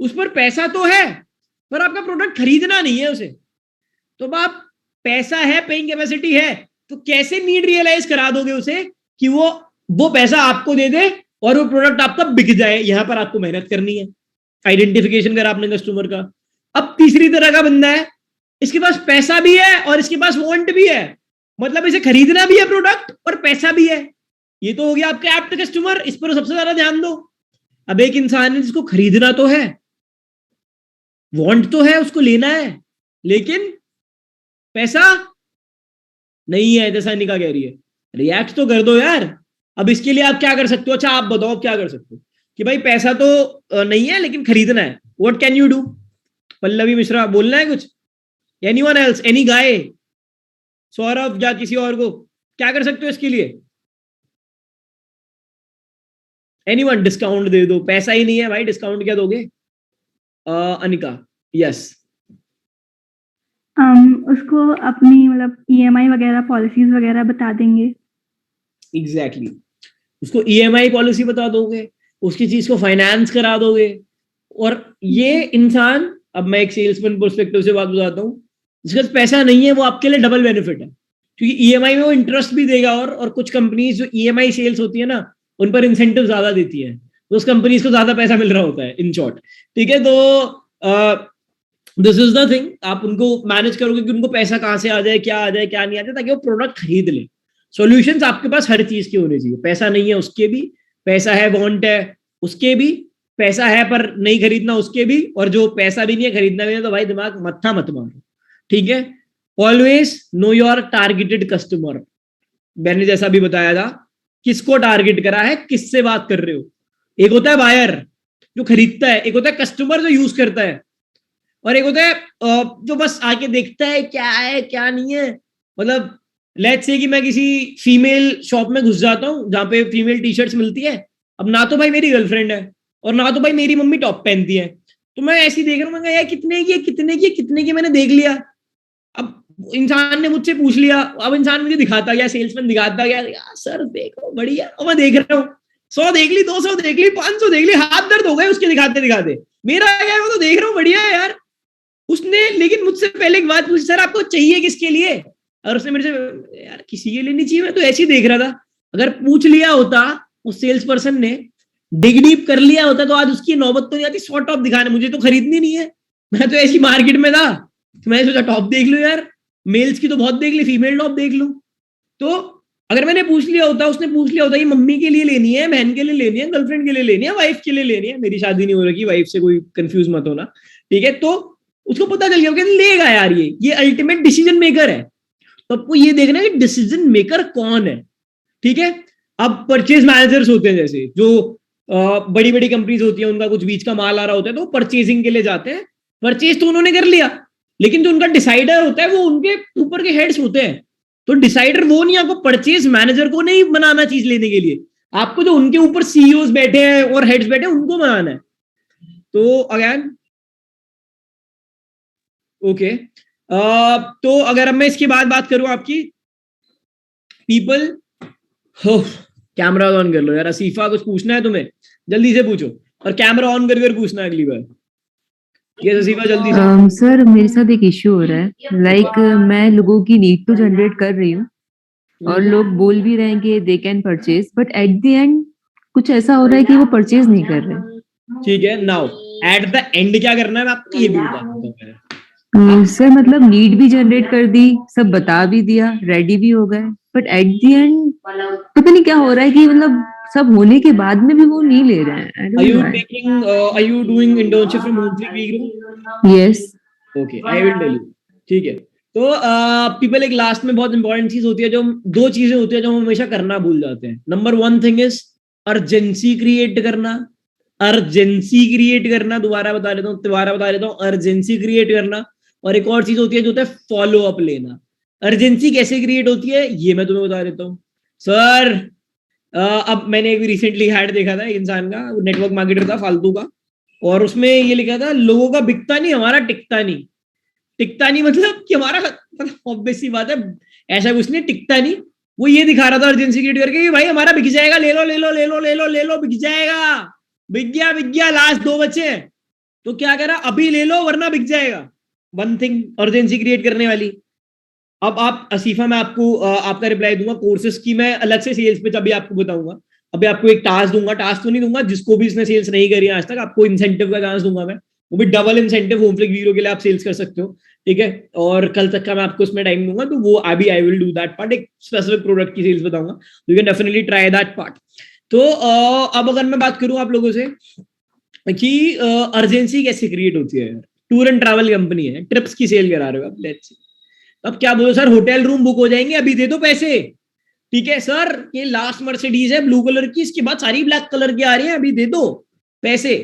उस पर पैसा तो है पर आपका प्रोडक्ट खरीदना नहीं है उसे, तो अब आप पैसा है, पेइंग कैपेसिटी है, तो कैसे नीड रियलाइज करा दोगे उसे कि वो पैसा आपको दे दे और वो प्रोडक्ट आपका बिक जाए? यहां पर आपको मेहनत करनी है, आइडेंटिफिकेशन करा आपने कस्टमर का। अब तीसरी तरह का बंदा है, इसके पास पैसा भी है और इसके पास वांट भी है, मतलब इसे खरीदना भी है प्रोडक्ट और पैसा भी है। ये तो हो गया आपका एप्ट कस्टमर, इस पर सबसे ज्यादा ध्यान दो। अब एक इंसान है जिसको खरीदना तो है, वांट तो है, उसको लेना है, लेकिन पैसा नहीं है, जैसा निका कह रही है, रिएक्ट तो कर दो यार। अब इसके लिए आप क्या कर सकते हो? अच्छा आप बताओ आप क्या कर सकते हो कि भाई पैसा तो नहीं है लेकिन खरीदना है, what can you do? Pallavi Mishra बोलना है कुछ? Anyone else, any guy, Saurabh या किसी और को, क्या कर सकते हो इसके लिए? एनीवन? डिस्काउंट दे दो, पैसा ही नहीं है भाई, डिस्काउंट क्या दोगे? अनिका यस। उसको अपनी मतलब EMI वगैरह पॉलिसीज वगैरह बता देंगे। एग्जैक्टली, उसको EMI पॉलिसी बता दोगे, उसकी चीज को फाइनेंस करा दोगे। और ये इंसान, अब मैं एक सेल्समैन पर्सपेक्टिव से बात बताता हूँ, जिसके पास पैसा नहीं है वो आपके लिए डबल बेनिफिट है, क्योंकि EMI में वो इंटरेस्ट भी देगा, और कुछ कंपनीज जो EMI सेल्स होती है ना उन पर इंसेंटिव ज्यादा देती है, तो उस कंपनीज को ज्यादा पैसा मिल रहा होता है इन शॉर्ट, ठीक है? तो दिस इज द थिंग, आप उनको मैनेज करोगे कि उनको पैसा कहां से आ जाए, क्या आ जाए, क्या नहीं आ जाए, ताकि वो प्रोडक्ट खरीद ले। सॉल्यूशंस आपके पास हर चीज के होने चाहिए, पैसा नहीं है उसके भी, पैसा है वांट है उसके भी, पैसा है पर नहीं खरीदना उसके भी, और जो पैसा भी नहीं है खरीदना भी है तो भाई दिमाग मत्था मत मारो, ठीक है। Always know your targeted customer, मैंने जैसा भी बताया था, किसको टारगेट करा है, किससे बात कर रहे हो। एक होता है बायर जो खरीदता है, एक होता है कस्टमर जो यूज करता है, और एक होता है जो बस आके देखता है क्या है क्या नहीं है। मतलब लेट्स से कि मैं किसी फीमेल शॉप में घुस जाता हूँ जहां पे फीमेल टी शर्ट्स मिलती है, अब ना तो भाई मेरी गर्लफ्रेंड है और ना तो भाई मेरी मम्मी टॉप पहनती है, तो मैं ऐसी देख रहा हूँ, मैं यार कितने की कितने की कितने की, मैंने देख लिया। अब इंसान ने मुझसे पूछ लिया, अब इंसान मुझे दिखाता गया, सेल्समैन दिखाता गया, यार सर देखो बढ़िया, और मैं देख रहा हूँ 100 देख ली, 200 देख ली, 500 देख ली, हाथ दर्द हो गए उसके दिखाते दिखाते। मेरा क्या है, वो तो देख रहा हूँ बढ़िया है यार। उसने लेकिन मुझसे पहले एक बात पूछी, सर आपको चाहिए किसके लिए, और उसने मेरे से, यार किसी के लिए नहीं चाहिए, मैं तो ऐसे ही देख रहा था। अगर पूछ लिया होता उस सेल्स पर्सन ने, डिग डीप कर लिया होता, तो आज उसकी नौबत तो नहीं आती शॉर्ट टॉप दिखाने, मुझे तो खरीदनी नहीं है, मैं तो ऐसी मार्केट में था, तो मैंने सोचा टॉप देख लो यार, मेल्स की तो बहुत देख ली, फीमेल टॉप देख लूं। तो अगर मैंने पूछ लिया होता, उसने पूछ लिया होता ये मम्मी के लिए लेनी है, बहन के लिए लेनी है, गर्लफ्रेंड के लिए लेनी है, वाइफ के लिए लेनी है, मेरी शादी नहीं हो रही, वाइफ से कोई कंफ्यूज मत होना, ठीक है। तो उसको पता चल गया लेगा यार, ये अल्टीमेट डिसीजन मेकर है। तो आपको ये देखना है कि डिसीजन मेकर कौन है, ठीक है। अब परचेज मैनेजर्स होते हैं, जैसे जो बड़ी बड़ी कंपनीज होती है, उनका कुछ बीच का माल आ रहा होता है तो परचेजिंग के लिए जाते हैं, परचेज तो उन्होंने कर लिया, लेकिन जो उनका डिसाइडर होता है वो उनके ऊपर के हेड्स होते हैं। तो डिसाइडर वो नहीं, आपको परचेज मैनेजर को नहीं बनाना चीज लेने के लिए, आपको जो उनके ऊपर सीईओज बैठे हैं और हेड्स बैठे हैं उनको बनाना है। तो अगेन ओके, तो अगर अब मैं इसके बाद बात करूं आपकी पीपल, कैमरा ऑन कर लो यार, असीफा कुछ पूछना है तुम्हें जल्दी से पूछो, और कैमरा ऑन कर पूछना है अगली बार। ये असीफा जल्दी से। सर मेरे साथ एक इश्यू हो रहा है, लाइक मैं लोगों की नीड तो जनरेट कर रही हूँ और लोग बोल भी रहे हैं कि they can purchase, but at the end कुछ ऐसा हो रहा है कि वो परचेज नहीं कर रहे। ठीक है, नाउ एट द एंड क्या करना है मैं आपको ये भी बता दूंगा। सर मतलब नीड भी जनरेट कर दी, सब बता भी दिया, रेडी भी हो गए, बट एट द एंड पता नहीं क्या हो रहा है कि मतलब सब होने के बाद में भी वो नहीं ले रहे हैं। Are you doing internship from Monthly Group? Yes. Okay, I will tell you. ठीक है, तो पीपल एक लास्ट में बहुत इंपॉर्टेंट चीज होती है, जो दो चीजें होती है जो हम हमेशा करना भूल जाते हैं। Number 1 thing is urgency create करना, अर्जेंसी क्रिएट करना, दोबारा बता देता हूँ, अर्जेंसी क्रिएट करना। और एक और चीज होती है जो होता है फॉलो अप लेना। अर्जेंसी कैसे क्रिएट होती है ये मैं तुम्हें बता देता हूँ सर। अब मैंने एक रिसेंटली ऐड देखा था, एक इंसान का, नेटवर्क मार्केटर था फालतू का, और उसमें ये लिखा था लोगों का बिकता नहीं, हमारा टिकता नहीं। टिकता नहीं मतलब कि हमारा, ऑब्वियस सी बात है, ऐसा कुछ नहीं, टिकता नहीं। वो ये दिखा रहा था अर्जेंसी क्रिएट करके कि भाई हमारा बिक जाएगा, ले लो ले लो ले लो ले लो ले लो, बिक जाएगा, बिक गया, लास्ट 2 बचे। तो क्या कह रहा, अभी ले लो वरना बिक जाएगा। 1 थिंग अर्जेंसी क्रिएट करने वाली। अब आप असीफा, मैं आपको आपका रिप्लाई दूंगा कोर्सेज की, मैं अलग से सेल्स पे अभी आपको बताऊंगा। अभी आपको एक टास्क दूंगा, टास्क तो नहीं दूंगा, जिसको भी इसने सेल्स नहीं करी आज तक, आपको इंसेंटिव का चांस दूंगा मैं, वो भी डबल इंसेंटिव, होमफ्लिक वीडियो के लिए आप सेल्स कर सकते हो, ठीक है। और कल तक का मैं आपको इसमें टाइम दूंगा, तो वो अभी I will do that part, एक स्पेसिफिक प्रोडक्ट की सेल्स बताऊंगा, you can definitely try that part. तो अब अगर मैं बात करूं आप लोगों से कि अर्जेंसी कैसे क्रिएट होती है, टूर एंड ट्रैवल कंपनी है, ट्रिप्स की सेल करा रहे हो आप, लेट्स सी, अब क्या बोलो सर, होटल रूम बुक हो जाएंगे, अभी दे दो पैसे। ठीक है सर, ये लास्ट मर्सिडीज है ब्लू कलर की, इसके बाद सारी ब्लैक कलर की आ रही है, अभी दे दो पैसे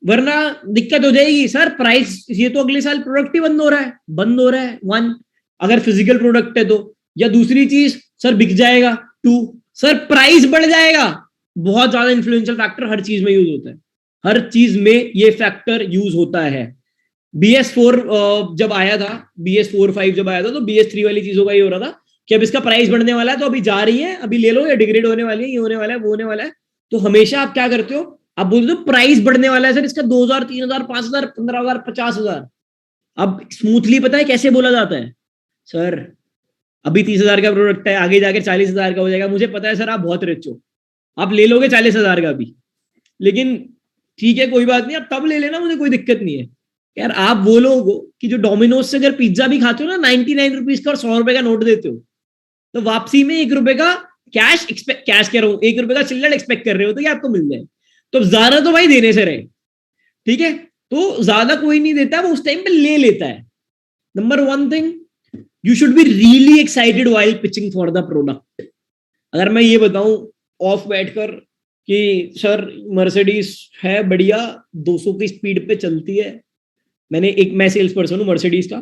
वरना दिक्कत हो जाएगी। सर प्राइस, ये तो अगले साल प्रोडक्ट ही बंद हो रहा है 1, अगर फिजिकल प्रोडक्ट है तो, या दूसरी चीज सर बिक जाएगा 2, सर प्राइस बढ़ जाएगा। बहुत ज्यादा इन्फ्लुएंशियल फैक्टर हर चीज में यूज होता है, हर चीज में ये फैक्टर यूज होता है। BS4 जब आया था, BS4-5 जब आया था, तो BS3 वाली चीजों का ये हो रहा था कि अब इसका प्राइस बढ़ने वाला है, तो अभी जा रही है, अभी ले लो, या डिग्रेड होने वाली है, ये होने वाला है, वो होने वाला है। तो हमेशा आप क्या करते हो, आप बोलते हो प्राइस बढ़ने वाला है सर, इसका 2000, 3000, 5000, 15000, 50000। अब स्मूथली पता है कैसे बोला जाता है, सर अभी 30,000 का प्रोडक्ट है, आगे जाकर 40,000 का हो जाएगा, मुझे पता है सर आप बहुत रिच हो, आप ले लोगे 40,000 का भी, लेकिन ठीक है कोई बात नहीं, आप तब ले लेना, मुझे कोई दिक्कत नहीं है। यार आप वो लोग हो कि जो डोमिनोज से अगर पिज्जा भी खाते हो ना 99 रुपीज का और 100 रुपए का नोट देते हो, तो वापसी में 1 रुपए का कैश कह रहा हूं, 1 रुपए का चिल्लर एक्सपेक्ट कर रहे हो तो ये आपको मिल जाए, तो ज्यादा तो भाई देने से रहे, ठीक है। तो ज्यादा कोई नहीं देता, वो उस टाइम पे ले लेता है। Number 1 thing, you should be really excited while pitching for the product. अगर मैं ये बताऊं ऑफ बैठकर कि सर मर्सिडीज है बढ़िया, 200 की स्पीड पे चलती है, मैं सेल्स पर्सन हूं मर्सिडीज का,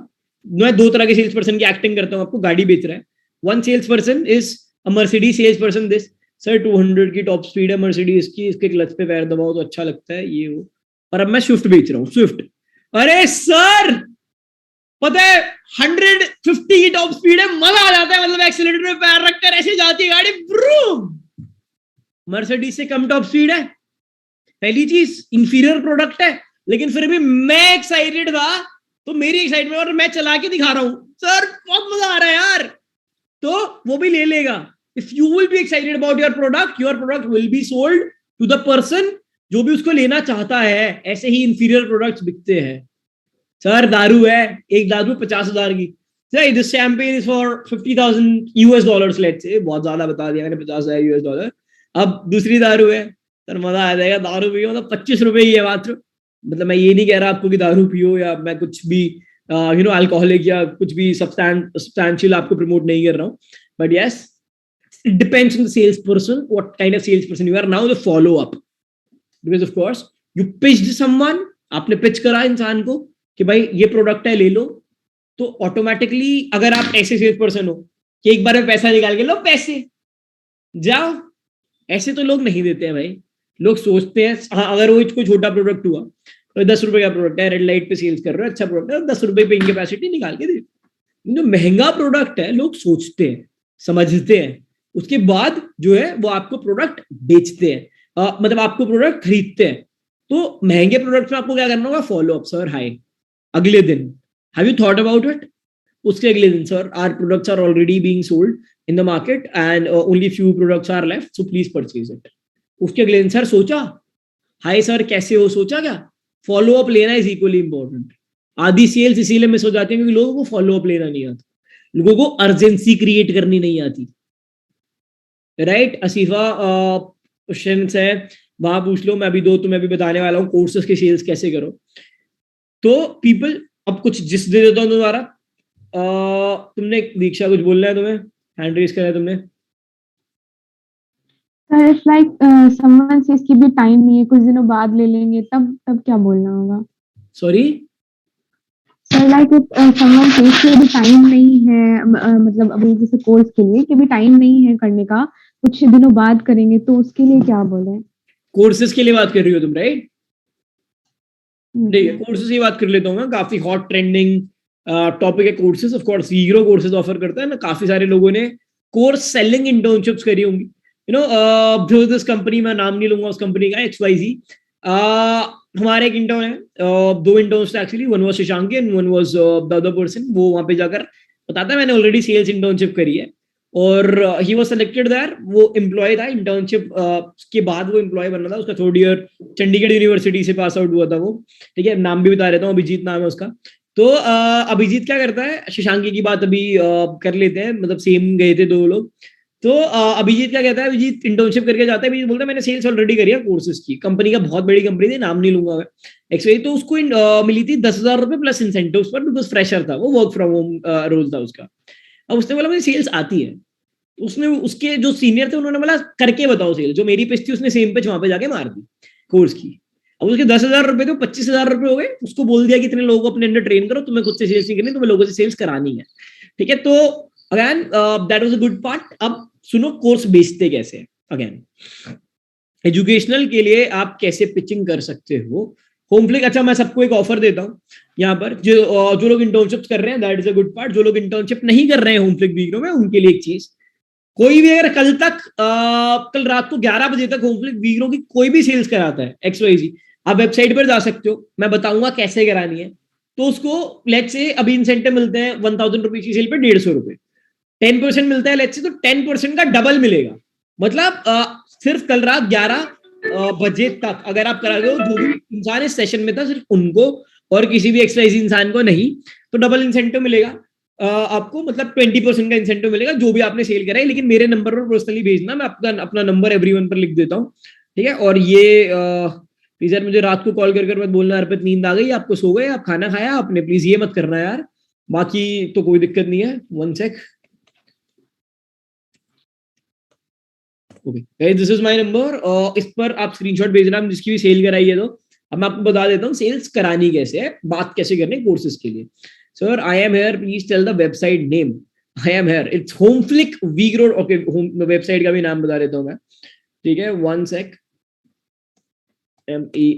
मैं 2 तरह के सेल्स पर्सन की एक्टिंग करता हूं, आपको गाड़ी बेच रहा है। One sales person is a Mercedes sales person, this sir 200 की टॉप स्पीड है मर्सिडीज की, इसके क्लच पे पैर दबाओ तो अच्छा लगता है, ये वो। और अब मैं स्विफ्ट बेच रहा हूँ, स्विफ्ट, अरे सर पता है 150 की टॉप स्पीड है, मजा आ जाता है, मतलब एक्सीलरेटर में पैर रखकर ऐसे जाती है गाड़ी, ब्रूम। मर्सिडीज से कम टॉप स्पीड है, पहली चीज इंफीरियर प्रोडक्ट है, लेकिन फिर भी मैं एक्साइटेड था, तो मेरी एक्साइटमेंट, और मैं चला के दिखा रहा हूं सर बहुत मजा आ रहा है यार, तो वो भी ले लेगा। If you will be excited about your product will be sold to the person जो भी उसको लेना चाहता है। ऐसे ही इंफीरियर प्रोडक्ट्स बिकते हैं। सर दारू है, एक दारू 50,000 की, sir this champagne is for $50,000 let's say, बहुत ज्यादा बता दिया मैंने, $50,000। अब दूसरी दारू है, सर मजा आ जाएगा, दारू पियो, मतलब 25 रुपए ही है मात्र। मतलब मैं ये नहीं कह रहा आपको कि दारू पियो, या मैं कुछ भी अल्कोहलिक या कुछ भी सब्सटैंशियल आपको प्रमोट नहीं कर रहा हूँ, but yes it depends on the salesperson, what kind of salesperson you are. Now the follow up, because of course you pitched someone, आपने पिच करा इंसान को कि भाई ये प्रोडक्ट है ले लो, तो ऑटोमेटिकली अगर आप ऐसे सेल्स पर्सन हो कि एक बार में पैसा निकाल के लो, पैसे जाओ, ऐसे तो लोग नहीं देते हैं भाई। लोग सोचते हैं हाँ, अगर वो कोई छोटा प्रोडक्ट हुआ, तो 10 रुपए का प्रोडक्ट है, रेड लाइट पे सेल्स कर रहे हो, अच्छा प्रोडक्ट है, 10 रुपए पे कैपेसिटी निकाल के दे। जो महंगा प्रोडक्ट है लोग सोचते हैं, समझते हैं, उसके बाद जो है वो आपको प्रोडक्ट बेचते हैं, मतलब आपको प्रोडक्ट खरीदते हैं। तो महंगे प्रोडक्ट में आपको क्या करना होगा, फॉलो अप सर, हाय अगले दिन, have you thought about it, उसके अगले दिन sir our products are already being sold in the market and only few products are left, so please purchase it. उसके अगले दिन सर सोचा, हाय सर कैसे हो, सोचा क्या, फॉलो अप लेना इज इक्वली इंपॉर्टेंट। आधी सेल्स इसीलिए मिस हो जाती है क्योंकि लोगों को फॉलो अप लेना नहीं आता, लोगों को अर्जेंसी क्रिएट करनी नहीं आती, राइट। असीफा क्वेश्चन है वहां पूछ लो, मैं अभी तुम्हें भी बताने वाला हूँ कोर्सेज के सेल्स कैसे करो। तो पीपल, अब कुछ जिस दे देता हूँ दोबारा, तुमने दीक्षा कुछ बोलना है, तुम्हें हैंड रेज करा है तुमने। Sir it's like someone says कि भी टाइम नहीं है, कुछ दिनों बाद ले लेंगे, तब क्या बोलना होगा। Sorry sir like someone says कि भी टाइम नहीं है, मतलब अभी जैसे कोर्स के लिए कि भी टाइम नहीं है करने का, कुछ दिनों बाद करेंगे, तो उसके लिए क्या बोले। कोर्सेज के लिए बात कर रही हो तुम, राइट? ठीक है, कोर्सेज की बात कर लेता हूँ मैं। काफी हॉट ट्रेंडिंग टॉपिक है courses. Of course WeGrow courses offer करता है ना, काफी सारे लोगों ने कोर्स सेलिंग इंटर्नशिप्स करी होंगी। यू नो दिस कंपनी, मैं नाम नहीं लूंगा उस कंपनी का, XYZ, हमारे एक इंटर्न है, 2 इंटर्न्स थे actually, one was Shashank and one was the other person. वो वहां पे जाकर बताता है मैंने ऑलरेडी सेल्स इंटर्नशिप करी है, और ही वाज सिलेक्टेड देयर। वो एम्प्लॉय था, इंटर्नशिप के बाद वो एम्प्लॉय बनना था, उसका 3rd ईयर चंडीगढ़ यूनिवर्सिटी से पास आउट हुआ था वो, ठीक है। नाम भी बता देता हूँ, अभिजीत नाम है उसका। तो अभिजीत क्या करता है, शशांकी की बात अभी कर लेते हैं, मतलब सेम गए थे 2 लोग। तो अभिजीत क्या कहता है, अभिजीत इंटर्नशिप करके जाता है, अभिजीत बोलता है मैंने सेल्स ऑलरेडी करी है कोर्सेज की, कंपनी का बहुत बड़ी कंपनी थी, नाम नहीं लूंगा मैं, एक्चुअली। तो उसको मिली थी 10,000 रुपए प्लस इंसेंटिव्स पर, बिकॉज फ्रेशर था वो, वर्क फ्रॉम होम रोल था उसका। अब उसने बोला मुझे सेल्स आती है, उसने उसके जो सीनियर थे उन्होंने बोला करके बताओ सेल। जो मेरी पिच थी उसने सेम पिच वहां पे जाके मार दी कोर्स की। अब उसके 10,000 रुपए थे, 25,000 रुपए हो गए। उसको बोल दिया कि इतने लोगों को अपने अंडर ट्रेन करो, तुम्हें खुद से सेल्स नहीं करनी, तुम्हें लोगों से सेल्स करानी है, ठीक है। तो again that was a good part. अब सुनो कोर्स बेचते कैसे। अगेन एजुकेशनल के लिए आप कैसे पिचिंग कर सकते हो। होमफ्लिक, अच्छा मैं सबको एक ऑफर देता हूँ यहाँ पर, जो लोग इंटर्नशिप कर रहे हैं, that is a good part. जो लोग इंटर्नशिप नहीं कर रहे हैं होमफ्लिक वीग्रो में, उनके लिए एक चीज, कोई भी अगर कल रात को 11 बजे तक होमफ्लिक वीग्रो की कोई भी सेल्स कराता है XYZ, आप वेबसाइट पर जा सकते हो, मैं बताऊंगा कैसे करानी है। तो उसको लेट्स से अभी इंसेंटिव मिलते हैं 1000 रुपीज की सेल पे 150 रुपए, 10% मिलता है लेट्स से, तो 10% का डबल मिलेगा। मतलब सिर्फ कल रात 11 बजे तक अगर आप करा रहे हो, जो भी इंसान इस सेशन में था सिर्फ उनको, और किसी भी XYZ इंसान को नहीं, तो डबल इंसेंटिव मिलेगा। आपको मतलब 20% का इंसेंटिव मिलेगा जो भी आपने सेल करा है, लेकिन मेरे नंबर पर पर्सनली भेजना, मैं अपना नंबर एवरीवन पर लिख देता हूँ, ठीक है। और ये प्लीज यार मुझे रात को कॉल कर मत बोलना अर्पित नींद आ गई, आपको सो गए, आप खाना खाया आपने, प्लीज ये मत करना यार, बाकी तो कोई दिक्कत नहीं है। 1 sec, okay this is my number, इस पर आप स्क्रीनशॉट भेजना जिसकी भी सेल कराई है। तो अब मैं आपको बता देता हूँ सेल्स करानी कैसे है, बात कैसे करनी कोर्सेज के लिए। Sir I am here, please tell the website name. I am here, it's Homeflic WeGrow, okay website का भी नाम बता देता हूँ मैं, ठीक है। 1 सेक, MEFLICEGROW,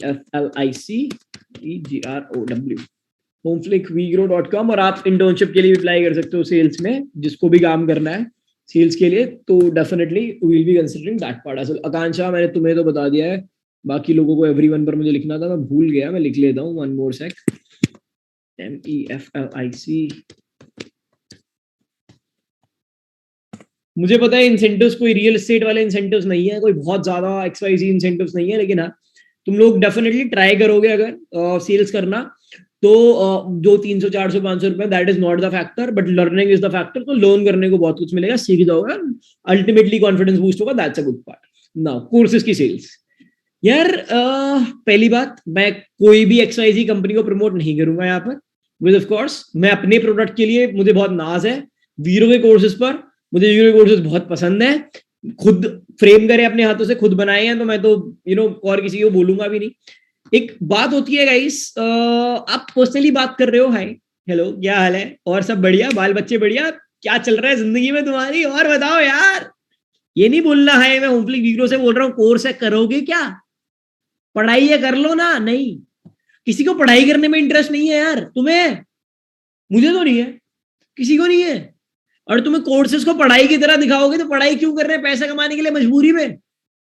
homeflickvgrow.com। और आप इंटर्नशिप के लिए अप्लाई कर सकते हो सेल्स में, जिसको भी काम करना है सेल्स के लिए, तो definitely will be considering that part. असल आकांक्षा मैंने तुम्हें तो बता दिया है, बाकी लोगों को एवरीवन पर मुझे लिखना था, मैं भूल गया, मैं लिख लेता हूँ। 1 मोर सेक, MEFLIC। मुझे पता है इंसेंटिव्स कोई रियल एस्टेट वाले इंसेंटिव्स नहीं है, कोई बहुत ज्यादा XYZ इंसेंटिव्स नहीं है, लेकिन हाँ तुम लोग डेफिनेटली ट्राई करोगे अगर सेल्स करना तो जो 300 400 500 रुपए, that is not the factor, but learning is the factor. तो लर्न करने को बहुत कुछ मिलेगा, सीख जाओगे, अल्टीमेटली कॉन्फिडेंस बूस्ट होगा, that's a good part. Now courses की सेल्स यार, पहली बात, मैं कोई भी XYZ कंपनी को प्रमोट नहीं करूंगा यहाँ पर, विद ऑफ कोर्स मैं अपने प्रोडक्ट के लिए मुझे बहुत नाज है वीरो के कोर्सेज पर, मुझे वीरो के कोर्सेज बहुत पसंद है, खुद फ्रेम करे अपने हाथों से, खुद बनाए हैं, तो मैं तो और किसी को बोलूंगा भी नहीं। एक बात होती है गाइस, आप पर्सनली बात कर रहे हो, हाय हेलो क्या हाल है, और सब बढ़िया, बाल बच्चे बढ़िया, क्या चल रहा है जिंदगी में तुम्हारी, और बताओ यार। ये नहीं बोलना है मैं होमफ्लिक वीग्रो से बोल रहा हूँ, कोर्स है करोगे क्या, पढ़ाई है कर लो ना। नहीं, किसी को पढ़ाई करने में इंटरेस्ट नहीं है यार, तुम्हें, मुझे तो नहीं है, किसी को नहीं है। और तुम्हें कोर्सेज को पढ़ाई की तरह दिखाओगे तो पढ़ाई क्यों कर रहे हैं, पैसा कमाने के लिए मजबूरी में,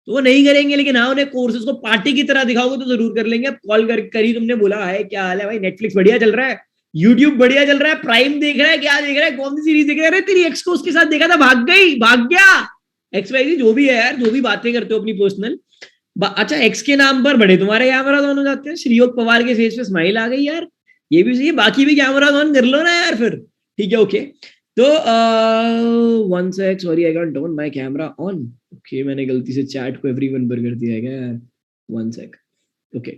तो वो नहीं करेंगे। लेकिन हाँ उन्हें कोर्सेज को पार्टी की तरह दिखाओगे तो जरूर कर लेंगे। अब कॉल करी तुमने, बोला है क्या हाल है भाई, नेटफ्लिक्स बढ़िया चल रहा है, यूट्यूब बढ़िया चल रहा है, प्राइम देख रहा है, क्या देख रहा है, कौन सी सीरीज देख रहा है, तेरी एक्स को उसके साथ देखा था, भाग गया XYZ जो भी है यार, जो भी बातें करते हो अपनी पर्सनल। अच्छा एक्स के नाम पर बड़े तुम्हारे कैमरा ऑन हो जाते हैं, श्रीयोग पवार के फेस पे स्माइल आ गई यार, ये भी सही है, बाकी भी कैमरा ऑन कर लो ना यार फिर, ठीक है ओके। तो 1 sec, sorry I got down my camera on, okay मैंने गलती से चैट को एवरीवन पर कर दिया है क्या, 1 सेक ओके।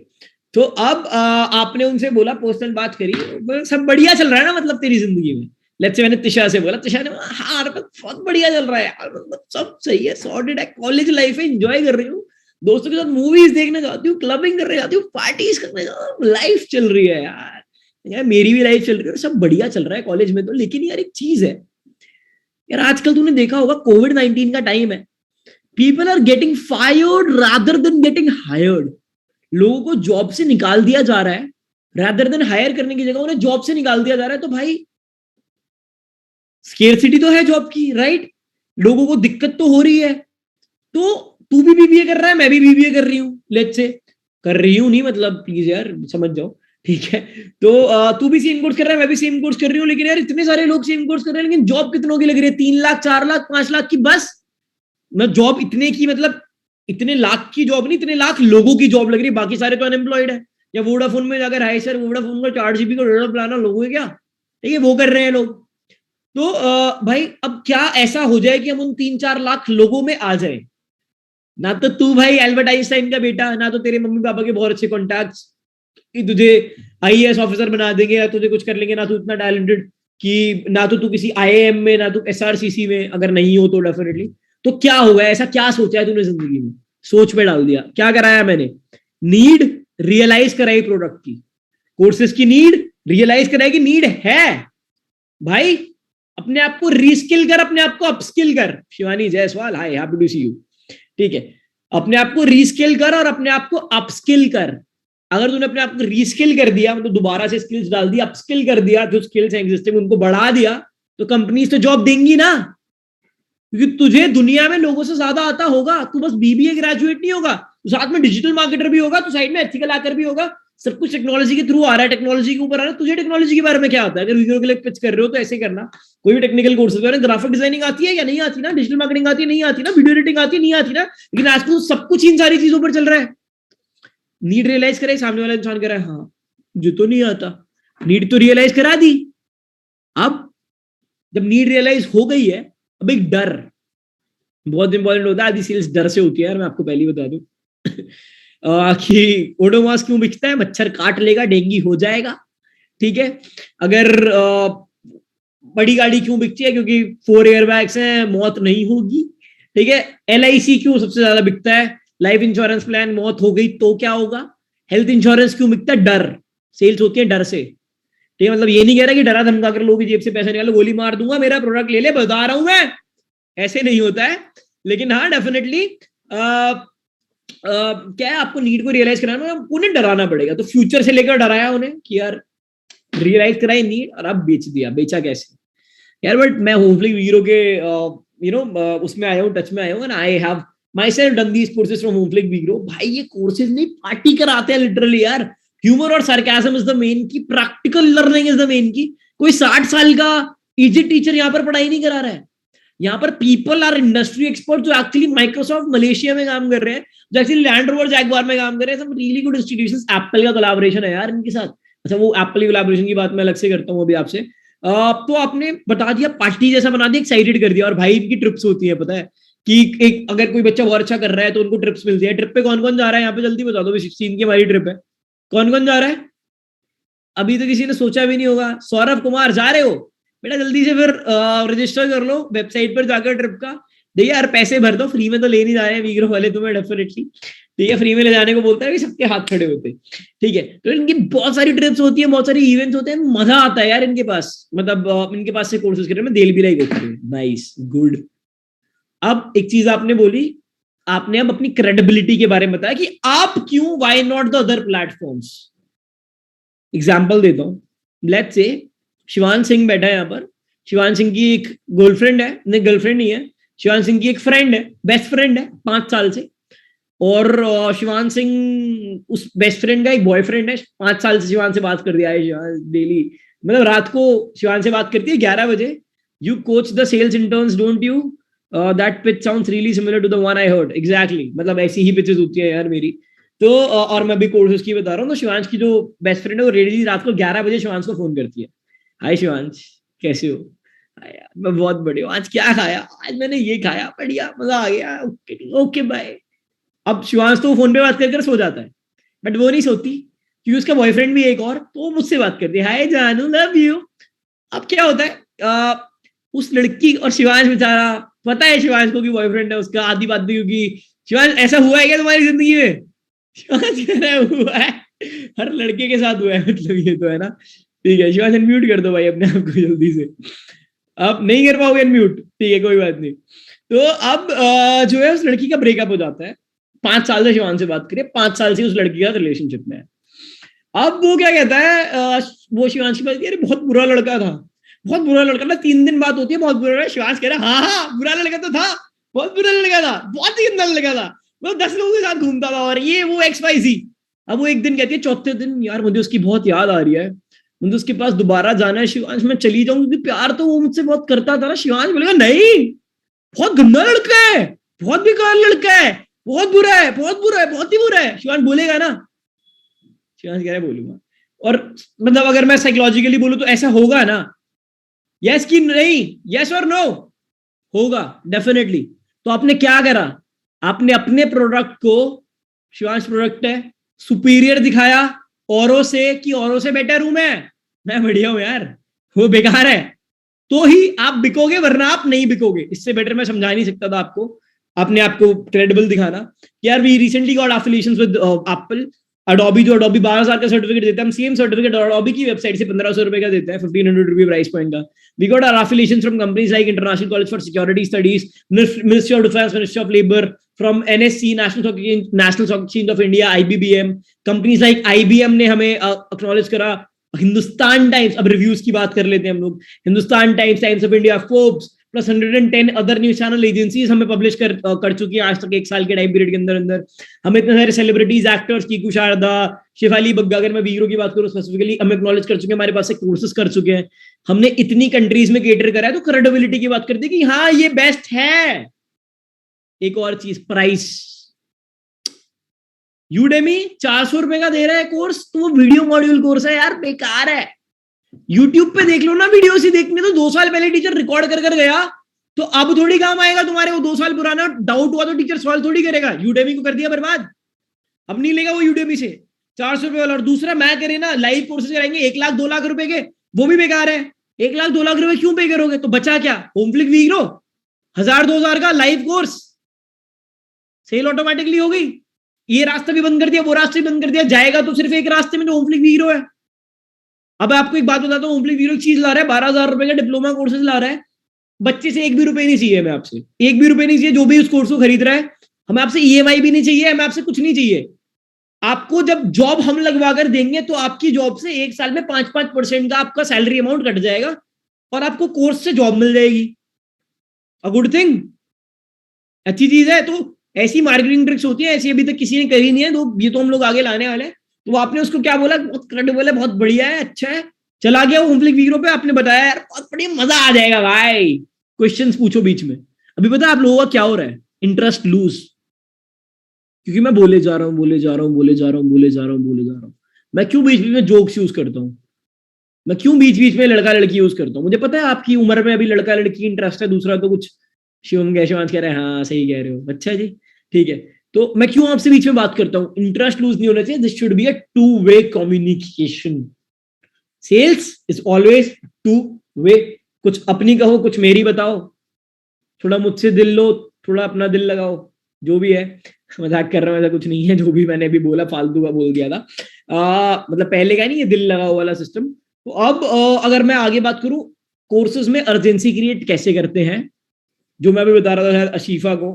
तो अब आपने उनसे बोला, पर्सनल बात करी, सब बढ़िया चल रहा है ना मतलब तेरी जिंदगी में। लेट्स से मैंने तिशा से बोला, तिशा ने हाँ बहुत बढ़िया चल रहा है यार, मतलब सब सही है, सॉर्टेड है, कॉलेज लाइफ है, एंजॉय कर रही हूँ, दोस्तों के साथ मूवीज देखने जाती हूँ, क्लबिंग करने जाती हूँ, पार्टीज करने जाती हूँ, लाइफ चल रही है यार, यार मेरी भी लाइफ चल रही है, सब बढ़िया चल रहा है कॉलेज में तो। लेकिन यार एक चीज है यार, आजकल तूने देखा होगा कोविड-19 का टाइम है, people are getting fired rather than getting hired. लोगों को जॉब से निकाल दिया जा रहा है, रादर देन हायर करने की जगह उन्हें जॉब से निकाल दिया जा रहा है। तो भाई स्केर्सिटी तो है जॉब की, राइट, लोगों को दिक्कत तो हो रही है। तो तू भी बीबीए कर रहा है, मैं भी बीबीए कर रही हूँ, लेट्स से कर रही हूँ नहीं मतलब प्लीज यार समझ जाओ, ठीक है। तो तू भी सेम कोर्स कर रहा है, मैं भी सेम कोर्स कर रही हूँ, लेकिन यार इतने सारे लोग सेम कोर्स कर रहे हैं, लेकिन जॉब कितनों की लग रही है, 3 लाख 4 लाख 5 लाख की, बस मैं जॉब इतने की, मतलब इतने लाख की जॉब नहीं, इतने लाख लोगों की जॉब लग रही है, बाकी सारे तो अनएम्प्लॉयड है। या वोडाफोन में जाकर, हाय सर वोडाफोन का 4 GB का डेटा प्लान लोगों है क्या, ठीक है वो कर रहे हैं लोग। तो भाई अब क्या ऐसा हो जाए कि हम उन 3-4 लाख लोगों में आ जाए, ना तो तू भाई एल्बर्ट आइंस्टाइन का बेटा, ना तो तेरे मम्मी पापा के बहुत अच्छे कॉन्टैक्ट्स कि तुझे IAS ऑफिसर बना देंगे या तुझे कुछ कर लेंगे, ना तू इतना टैलेंटेड कि ना तो तू किसी IIM में, ना तू SRCC में अगर नहीं हो तो डेफिनेटली। तो क्या होगा, ऐसा क्या सोचा है तूने जिंदगी में, सोच पे डाल दिया, क्या कराया मैंने, नीड रियलाइज कराई प्रोडक्ट की, कोर्सेज की नीड रियलाइज कराई कि नीड है भाई, अपने आप को रीस्किल कर, अपने आप को अपस्किल कर। शिवानी जायसवाल हाय, हैप्पी टू सी यू, ठीक है। अपने आप को रीस्किल कर और अपने आप को अपस्किल कर। अगर तूने अपने आप को रीस्किल कर दिया, मतलब दोबारा से स्किल्स डाल दी, अपस्किल कर दिया, जो स्किल्स हैं एग्जिस्टिंग उनको बढ़ा दिया, तो कंपनीज तो जॉब देंगी ना, क्योंकि तुझे दुनिया में लोगों से ज्यादा आता होगा। तू बस BBA ग्रेजुएट नहीं होगा, तो साथ में डिजिटल मार्केटर भी होगा, तो साइड में एथिकल हैकर भी होगा, सब कुछ टेक्नोलॉजी के थ्रू आ रहा है, टेक्नोलॉजी के ऊपर आ रहा है। तुझे टेक्नोलॉजी के बारे में क्या आता है, अगर वीडियो के लिए पिच कर रहे हो तो ऐसे करना, कोई भी टेक्निकल कोर्सेज कर, ग्राफिक डिजाइनिंग आती है या नहीं आती ना, डिजिटल मार्केटिंग आती है नहीं आती ना, वीडियो एडिटिंग आती है नहीं आती ना, लेकिन आजकल सब कुछ इन सारी चीजों पर चल रहा है। नीड रियलाइज करे, सामने वाला इंसान कह रहा है हाँ मुझे तो नहीं आता, नीड तो रियलाइज करा दी, अब जब नीड रियलाइज हो गई है, अब एक डर बहुत इंपॉर्टेंट होता है। आधी सेल्स डर से होती है यार, मैं आपको पहले ही बता दूं कि ओडोमॉस क्यों बिकता है? मच्छर काट लेगा, डेंगू हो जाएगा, ठीक है। अगर बड़ी गाड़ी क्यों बिकती है? क्योंकि 4 एयरबैग्स हैं, मौत नहीं होगी, ठीक है। LIC क्यों सबसे ज्यादा बिकता है? लाइफ इंश्योरेंस प्लान, मौत हो गई तो क्या होगा? हेल्थ इंश्योरेंस क्यों बिकता है? डर, सेल्स होती है डर से, ठीक है। मतलब ये नहीं कह रहा कि डरा धमका कर लोगों की जेब से पैसे निकालो, गोली मार दूंगा, मेरा प्रोडक्ट ले ले, बता रहा हूं मैं, ऐसे नहीं होता है। लेकिन हाँ, डेफिनेटली क्या है, आपको नीड को रियलाइज कराना, उन्हें डराना पड़ेगा। तो फ्यूचर से लेकर डराया उन्हें कि यार रियलाइज कराई नीड, और अब बेच दिया। बेचा कैसे यार? बट मैं होमफ्लिक वीरो के उसमें आया हूँ, टच में आया हूँ, and I have myself done these courses from Homeflic WeGrow. भाई ये कोर्सेज नहीं, पार्टी कराते हैं लिटरली यार। ह्यूमर और सार्केज्म इज द मेन की, practical learning is the main की। कोई 60 साल का इजिट टीचर यहाँ पर पढ़ाई नहीं करा रहा है। यहाँ पर पीपल आर इंडस्ट्री एक्सपर्ट जो एक्चुअली माइक्रोसॉफ्ट मलेशिया में काम कर रहे हैं, जो एक्चुअली लैंड रोवर जैगवार में काम कर रहे हैं, सब रियली गुड इंस्टीट्यूशंस। एप्पल का कोलैबोरेशन है यार इनके साथ। अच्छा, वो एप्पल की कोलैबोरेशन की बात मैं अलग से करता हूँ अभी आपसे। तो आपने बता दिया, पार्टी जैसा बना दिया, एक्साइटेड कर दिया। और भाई इनकी ट्रिप्स होती है, पता है कि एक अगर कोई बच्चा बहुत अच्छा कर रहा है तो उनको ट्रिप्स मिलती है। ट्रिप पे कौन कौन जा रहा है यहाँ पे? जल्दी बता दो। 16 की हमारी ट्रिप है, कौन कौन जा रहा है? अभी तो किसी ने सोचा भी नहीं होगा। सौरभ कुमार, जा रहे हो बेटा? जल्दी से फिर रजिस्टर कर लो वेबसाइट पर जाकर ट्रिप का। देखिए यार, पैसे भर दो, फ्री में तो ले नहीं जा रहे हैं वीग्रो वाले तुम्हें, डेफिनेटली, ठीक है। फ्री में ले जाने को बोलता है कि सबके हाथ खड़े होते, ठीक है। तो इनकी बहुत सारी ट्रिप्स होती है, बहुत सारी इवेंट्स होते हैं, मजा आता है यार इनके पास। मतलब इनके पास से कोर्सेज कर रहे हैं, दिल भी लाइक होती है। Nice, good. अब एक चीज आपने बोली, आपने अब अपनी क्रेडिबिलिटी के बारे में बताया कि आप क्यों, why not the other platforms. Example देता हूं, लेट्स से शिवान सिंह बैठा है यहाँ पर। शिवान सिंह की एक गर्लफ्रेंड है, नहीं गर्लफ्रेंड नहीं है, शिवान सिंह की एक फ्रेंड है, बेस्ट फ्रेंड है 5 साल से। और शिवान सिंह उस बेस्ट फ्रेंड का एक बॉयफ्रेंड है, 5 साल से शिवान से बात कर दिया है शिवान डेली। मतलब रात को शिवान से बात करती है 11 बजे। You coach the sales interns, don't you? That pitch sounds really similar to the one I heard. Exactly, मतलब ऐसी ही पिचेस होती है यार मेरी तो। और मैं भी कोर्सेज की बता रहा हूँ। तो शिवांश की जो बेस्ट फ्रेंड है वो रेडी रात को 11 बजे शिवांश को फोन करती है, हाय शिवांश कैसे हो? यार मैं बहुत बढ़िया हूँ, आज क्या खाया? आज मैंने ये खाया, बढ़िया, मजा आ गया, ओके ओके बाय। अब शिवांश तो फोन पे बात करके सो जाता है, बट वो नहीं सोती क्योंकि उसका बॉयफ्रेंड भी एक और, तो वो मुझसे बात करती है, हाय जानू लव यू। अब क्या होता है, उस लड़की और शिवांश बेचारा, पता है शिवांश को कि बॉयफ्रेंड है उसका, आधी बात भी, क्योंकि शिवांश ऐसा हुआ है क्या तुम्हारी जिंदगी में? शिवांश कह रहा है हुआ है, हर लड़के के साथ हुआ है, मतलब ये तो है ना। ठीक है शिवांश, अनम्यूट कर दो भाई अपने आप को जल्दी से। अब नहीं कर पाओगे अनम्यूट, ठीक है कोई बात नहीं। तो अब जो है उस लड़की का ब्रेकअप हो जाता है। 5 साल से शिवांश से बात करिए, 5 साल से उस लड़की का रिलेशनशिप में है। अब वो क्या कहता है, वो शिवांश की बात, अरे बहुत बुरा लड़का था, बहुत बुरा लड़का था, 3 दिन बात होती है, बहुत बुरा लड़का। शिवांश कह रहा है हाँ हाँ बुरा लड़का तो था, बहुत बुरा लड़का था, बहुत ही गंदा लड़का था, वो 10 लोगों के साथ घूमता था और ये वो XYZ। अब वो एक दिन कहती है, चौथे दिन, यार मुझे उसकी बहुत याद आ रही है, मुझे उसके पास दोबारा जाना है शिवांश, मैं चली जाऊं क्योंकि प्यार तो वो मुझसे बहुत करता था ना। शिवांश बोलेगा नहीं, बहुत गंदा लड़का है, बहुत बेकार लड़का है, बहुत बुरा है, बहुत बुरा है, बहुत ही बुरा है। शिवांश बोलेगा ना? शिवांश कह रहा है बोलूंगा। और मतलब अगर मैं साइकोलॉजिकली बोलूं तो ऐसा होगा ना? यस कि नहीं? यस और नो? होगा डेफिनेटली। तो आपने क्या करा, आपने अपने प्रोडक्ट को, शिवांश प्रोडक्ट है, सुपीरियर दिखाया औरों से कि औरों से बेटर हूं मैं बढ़िया हूं यार, वो बेकार है, तो ही आप बिकोगे, वरना आप नहीं बिकोगे। इससे बेटर मैं समझा नहीं सकता था आपको, अपने आप को क्रेडिबल दिखाना। यार we recently got affiliations with Apple, Adobe, जो अडोबी 12,000 का सर्टिफिकेट देता है, हम सेम सर्टिफिकेट अडोबी की वेबसाइट से 1,500 रुपए का देता है, 1,500 रुपए प्राइस पॉइंट का। We got our affiliations from companies like International College for Security Studies, Ministry of Defense, Ministry of Labor, from NSC, National Stock Exchange of India, IBBM, companies like IBM ने हमें acknowledge करा, Hindustan times, अब reviews की बात कर लेते हैं हम लोग, Hindustan times, times of India, Forbes, plus 110 other news channel agencies हमें पब्लिश कर चुकी है आज तक, 1 साल के टाइम पीरियड के अंदर। हमें इतने सारे सेलिब्रिटीज, एक्टर्स, कीकू शारदा, शिफाली बग्गा, अगर मैं वीरो की बात करूं स्पेसिफिकली, हमें एक्नॉलेज कर चुके हैं, हमारे पास से कोर्सेज कर चुके हैं, हमने इतनी कंट्रीज में केटर करा है, तो क्रेडिबिलिटी की बात करते हैं कि हाँ ये बेस्ट है। एक और चीज, प्राइस। यूडेमी 400 रुपए का दे रहा है कोर्स, तो वो वीडियो मॉड्यूल कोर्स है यार, बेकार है। यूट्यूब पे देख लो ना, वीडियोस ही देखने तो 2 साल पहले टीचर रिकॉर्ड कर कर गया, तो अब थोड़ी काम आएगा तुम्हारे वो 2 साल पुराना डाउट हुआ तो टीचर सॉल्व थोड़ी करेगा। यूडेमी को कर दिया बर्बाद, अब नहीं लेगा वो यूडेमी से 400 रुपए वाला। और दूसरा मैं करे ना लाइव कोर्सेज कराएंगे 1 लाख 2 लाख रुपए के, वो भी बेकार है। 1 लाख 2 लाख रुपए क्यों पे करोगे? तो बचा क्या? होमफ्लिक वीग्रो 1000-2000 का लाइव कोर्स, सेल ऑटोमेटिकली हो गई। ये रास्ता भी बंद कर दिया, वो रास्ता भी बंद कर दिया, जाएगा तो सिर्फ एक रास्ते में जो होमफ्लिक वीग्रो है। अब आपको एक बात बताता हूँ, होमफ्लिक वीग्रो एक चीज ला रहा है 12,000 रुपए का डिप्लोमा कोर्सेज ला रहा है, बच्चे से 1 भी रुपए नहीं चाहिए, हमें आपसे 1 भी रुपए नहीं चाहिए, जो भी उस कोर्स को खरीद रहा है हमें आपसे EMI भी नहीं चाहिए, हमें आपसे कुछ नहीं चाहिए। आपको जब जॉब हम लगवा कर देंगे तो आपकी जॉब से 1 साल में 5-5% का आपका सैलरी अमाउंट कट जाएगा और आपको कोर्स से जॉब मिल जाएगी। अ गुड थिंग, अच्छी चीज है। तो ऐसी मार्केटिंग ट्रिक्स होती है, ऐसी अभी तक किसी ने करी नहीं है, तो ये तो हम लोग आगे लाने वाले हैं। तो आपने उसको क्या बोला? बहुत क्रेडिबल है, बहुत बढ़िया है, अच्छा है, चला गया वो होमफ्लिक वीग्रो पे, आपने बताया यार बहुत बढ़िया, मजा आ जाएगा भाई, क्वेश्चंस पूछो बीच में। अभी पता है आप लोगों का क्या हो रहा है? इंटरेस्ट लूज, क्योंकि मैं बोले जा रहा हूँ मैं क्यों बीच बीच में जोक्स यूज करता हूँ, मैं क्यों बीच बीच में लड़का लड़की यूज करता हूँ? मुझे पता है आपकी उम्र में अभी लड़का लड़की इंटरेस्ट है, दूसरा तो कुछ शिवम कैशवांश कह रहे हैं, हाँ सही कह रहे हो, अच्छा जी ठीक है। तो मैं क्यों आपसे बीच में बात करता हूँ? इंटरेस्ट लूज नहीं होना चाहिए, this should be a two way communication. Sales is always two way, कुछ अपनी कहो, कुछ मेरी बताओ, थोड़ा मुझसे दिल लो, थोड़ा अपना दिल लगाओ, जो भी है। मजाक कर रहा हूँ, ऐसा कुछ नहीं है, जो भी मैंने अभी बोला फालतू का बोल दिया था। मतलब पहले का नहीं, ये दिल लगाओ वाला सिस्टम। तो अब अगर मैं आगे बात करूं, कोर्सेज में अर्जेंसी क्रिएट कैसे करते हैं, जो मैं अभी बता रहा था शायद अशीफा को,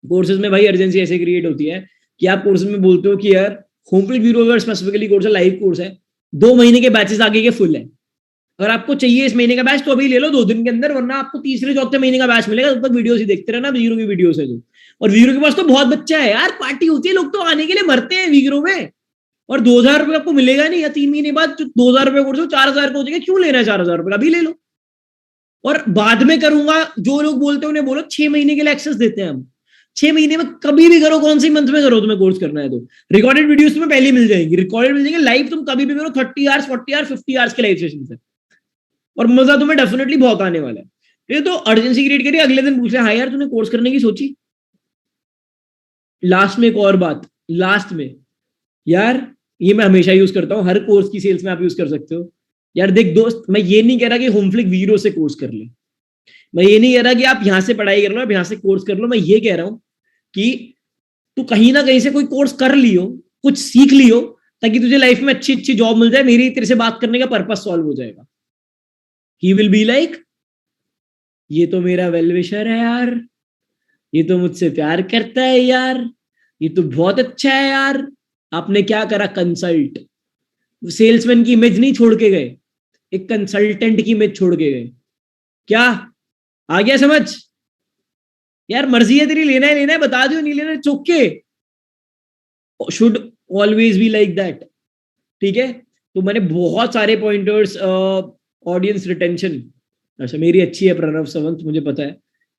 कोर्सेज में भाई अर्जेंसी ऐसे क्रिएट होती है कि आप कोर्सेज में बोलते हो कि यार होमफ्लिक वीग्रो स्पेसिफिकली कोर्स है, लाइव कोर्स है, 2 महीने के बैचेस आगे के फुल है, अगर आपको चाहिए इस महीने का बैच तो अभी ले लो 2 दिन के अंदर, वरना आपको तीसरे चौथे महीने का बैच मिलेगा, तब तक वीडियोस ही देखते रहना, वीग्रो की वीडियोस है जो। और वीग्रो के पास तो बहुत बच्चा है यार, पार्टी होती है, लोग तो आने के लिए मरते हैं वीग्रो में, और 2,000 रुपए आपको मिलेगा नहीं, या 3 महीने बाद जो 2,000 रुपए कोर्स हो 4,000 का हो जाएगा, क्यों लेना है 4,000 रुपए का? अभी ले लो। और बाद में करूंगा, जो लोग बोलते हैं उन्हें बोलो 6 महीने के लिए एक्सेस देते हैं हम, 6 महीने में कभी भी करो, कौन सी मंथ में करो, तुम्हें कोर्स करना है तो रिकॉर्डेड वीडियोस तुम्हें पहले मिल जाएंगी, रिकॉर्डेड मिल जाएंगे, लाइव तुम कभी भी करो, 30 आवर्स 40 आवर्स 50 आवर्स के लाइव सेशन है, और मजा तुम्हें डेफिनेटली बहुत आने वाला है। ये तो अर्जेंसी क्रिएट करिए, अगले दिन पूछ रहे हाँ यार तूने कोर्स करने की सोची। लास्ट में एक और बात, लास्ट में यार ये मैं हमेशा यूज करता हूँ, हर कोर्स की सेल्स में आप यूज कर सकते हो। यार देख दोस्त, मैं ये नहीं कह रहा कि होमफ्लिक वीग्रो से कोर्स कर ले, मैं ये नहीं कह रहा कि आप यहां से पढ़ाई कर लो, आप यहां से कोर्स कर लो, मैं ये कह रहा हूं कि तू कहीं ना कहीं से कोई कोर्स कर लियो, कुछ सीख लियो, ताकि तुझे लाइफ में अच्छी अच्छी जॉब मिल जाए, मेरी तेरे से बात करने का पर्पस सॉल्व हो जाएगा। ही विल बी लाइक, ये तो मेरा वेल विशर है यार, ये तो मुझसे प्यार करता है यार, ये तो बहुत अच्छा है यार। आपने क्या करा? कंसल्ट। सेल्समैन की इमेज नहीं छोड़ के गए, एक कंसल्टेंट की इमेज छोड़ के गए। क्या आ गया समझ? यार मर्जी है तेरी, लेना है बता दो, नहीं लेना चुप के, should always be like that, ठीक है। तो मैंने बहुत सारे पॉइंटर्स, ऑडियंस रिटेंशन, अच्छा मेरी अच्छी है प्रणव सावंत, मुझे पता है,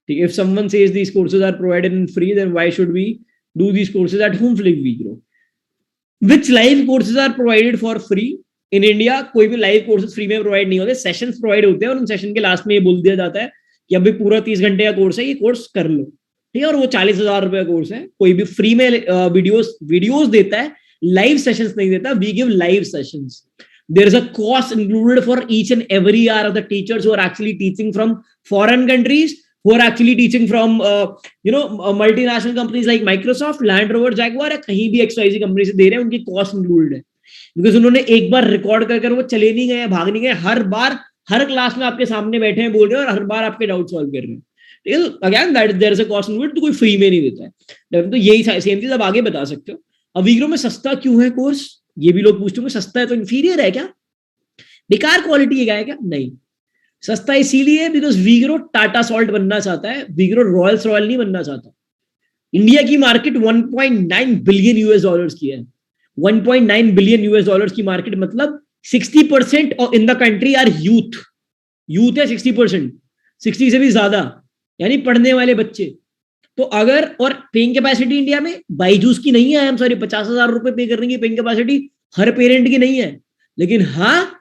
ठीक है। If someone says these courses are provided in free, then why should we do these courses at Homeflic WeGrow? Which live courses are provided for free in India? कोई भी लाइव कोर्सेज फ्री में provide नहीं होते, sessions provide होते हैं, और उन session के लास्ट में ये बोल दिया जाता है कि अभी पूरा 30 घंटे का कोर्स है, ये कोर्स कर लो, ठीक है। और वो 40,000 रुपए का कोर्स है, कोई भी फ्री में वीडियोस देता है, लाइव सेशंस नहीं देता। We give live sessions, there is a cost included for each and every hour of the teachers who are actually teaching from foreign countries, who are actually teaching from multinational companies like Microsoft, Land Rover, Jaguar, कहीं भी XYZ company से दे रहे हैं, उनकी cost included है, because उन्होंने एक बार record कर वो चले नहीं गए, भाग नहीं गए, हर बार हर क्लास में आपके सामने बैठे हैं, बोल रहे हैं, और हर बार आपके डाउट सॉल्व कर रहे हैं। Again that there is a cost included, तो कोई फ्री में नहीं देता है। तो यही सेम चीज आप आगे बता सकते हो। अब वीग्रो में सस्ता क्यों है कोर्स? ये भी लोग पूछते हैं, सस्ता है तो इंफीरियर है क्या, बेकार क्वालिटी का है क्या? नहीं, सस्ता इसीलिए बिकॉज वीग्रो टाटा सॉल्ट बनना चाहता है, वीग्रो रॉयल्स रॉयल नहीं बनना चाहता। इंडिया की मार्केट 1.9 बिलियन यूएस डॉलर्स की है, 1.9 बिलियन यूएस डॉलर्स की मार्केट, मतलब 60% in the country are youth है 60%, 60 से भी ज्यादा, यानी पढ़ने वाले बच्चे। तो अगर, और पेइंग कैपेसिटी इंडिया में बाईजूस की नहीं है, 50,000 रुपए पे करने की पेइंग कैपेसिटी हर पेरेंट की नहीं है, लेकिन हाँ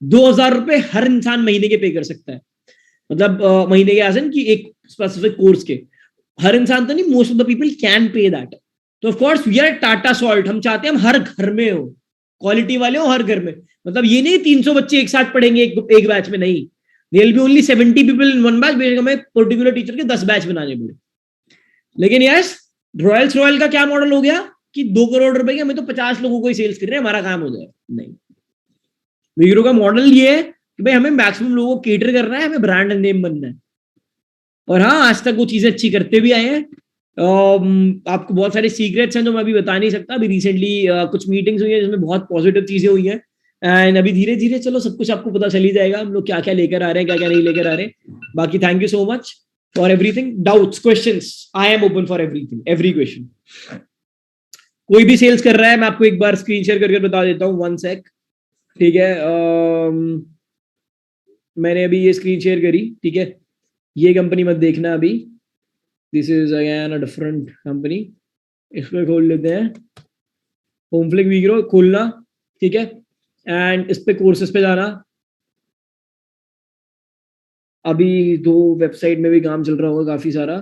2,000 रुपए हर इंसान महीने के पे कर सकता है, मतलब महीने के आसन कि एक स्पेसिफिक कोर्स के हर इंसान तो नहीं, most of the people can pay that. तो of course we are Tata salt, हम चाहते हैं हम हर घर में हो, क्वालिटी वाले हो हर घर में, मतलब ये नहीं 300 बच्चे एक साथ पढ़ेंगे एक बैच में, नहीं, there will be only 70 people in one batch, हमें पर्टिकुलर टीचर के 10 बैच बनाने पड़े। लेकिन यस, रॉयल का क्या मॉडल हो गया कि 2 करोड़ रुपए के हमें तो 50 लोगों को ही सेल्स कर रहे हैं, हमारा काम हो जाए, नहीं। वीग्रो का मॉडल ये है कि भाई हमें मैक्सिमम लोगों को केटर करना है, हमें ब्रांड नेम बनना है। और हाँ, आज तक वो चीजें अच्छी करते भी आए हैं। आपको बहुत सारे सीक्रेट्स हैं जो मैं अभी बता नहीं सकता। अभी रिसेंटली कुछ मीटिंग्स हुई है जिसमें बहुत पॉजिटिव चीजें हुई हैं, एंड अभी धीरे धीरे चलो सब कुछ आपको पता चल ही जाएगा, हम लोग क्या क्या लेकर आ रहे हैं, क्या क्या नहीं लेकर आ रहे। बाकी thank you so much for everything. Doubts, questions, I am open for everything, every question. कोई भी सेल्स कर रहा है, मैं आपको एक बार स्क्रीन शेयर करके बता देता हूँ, 1 सेक, ठीक है। मैंने अभी ये स्क्रीन शेयर करी, ठीक है। ये कंपनी मत देखना अभी, this is again a different company. इसको खोल लेते हैं, होमफ्लिक वीग्रो खोलना, ठीक है, एंड इस पे कोर्सेस पे जाना। अभी 2 वेबसाइट में भी काम चल रहा होगा काफी सारा,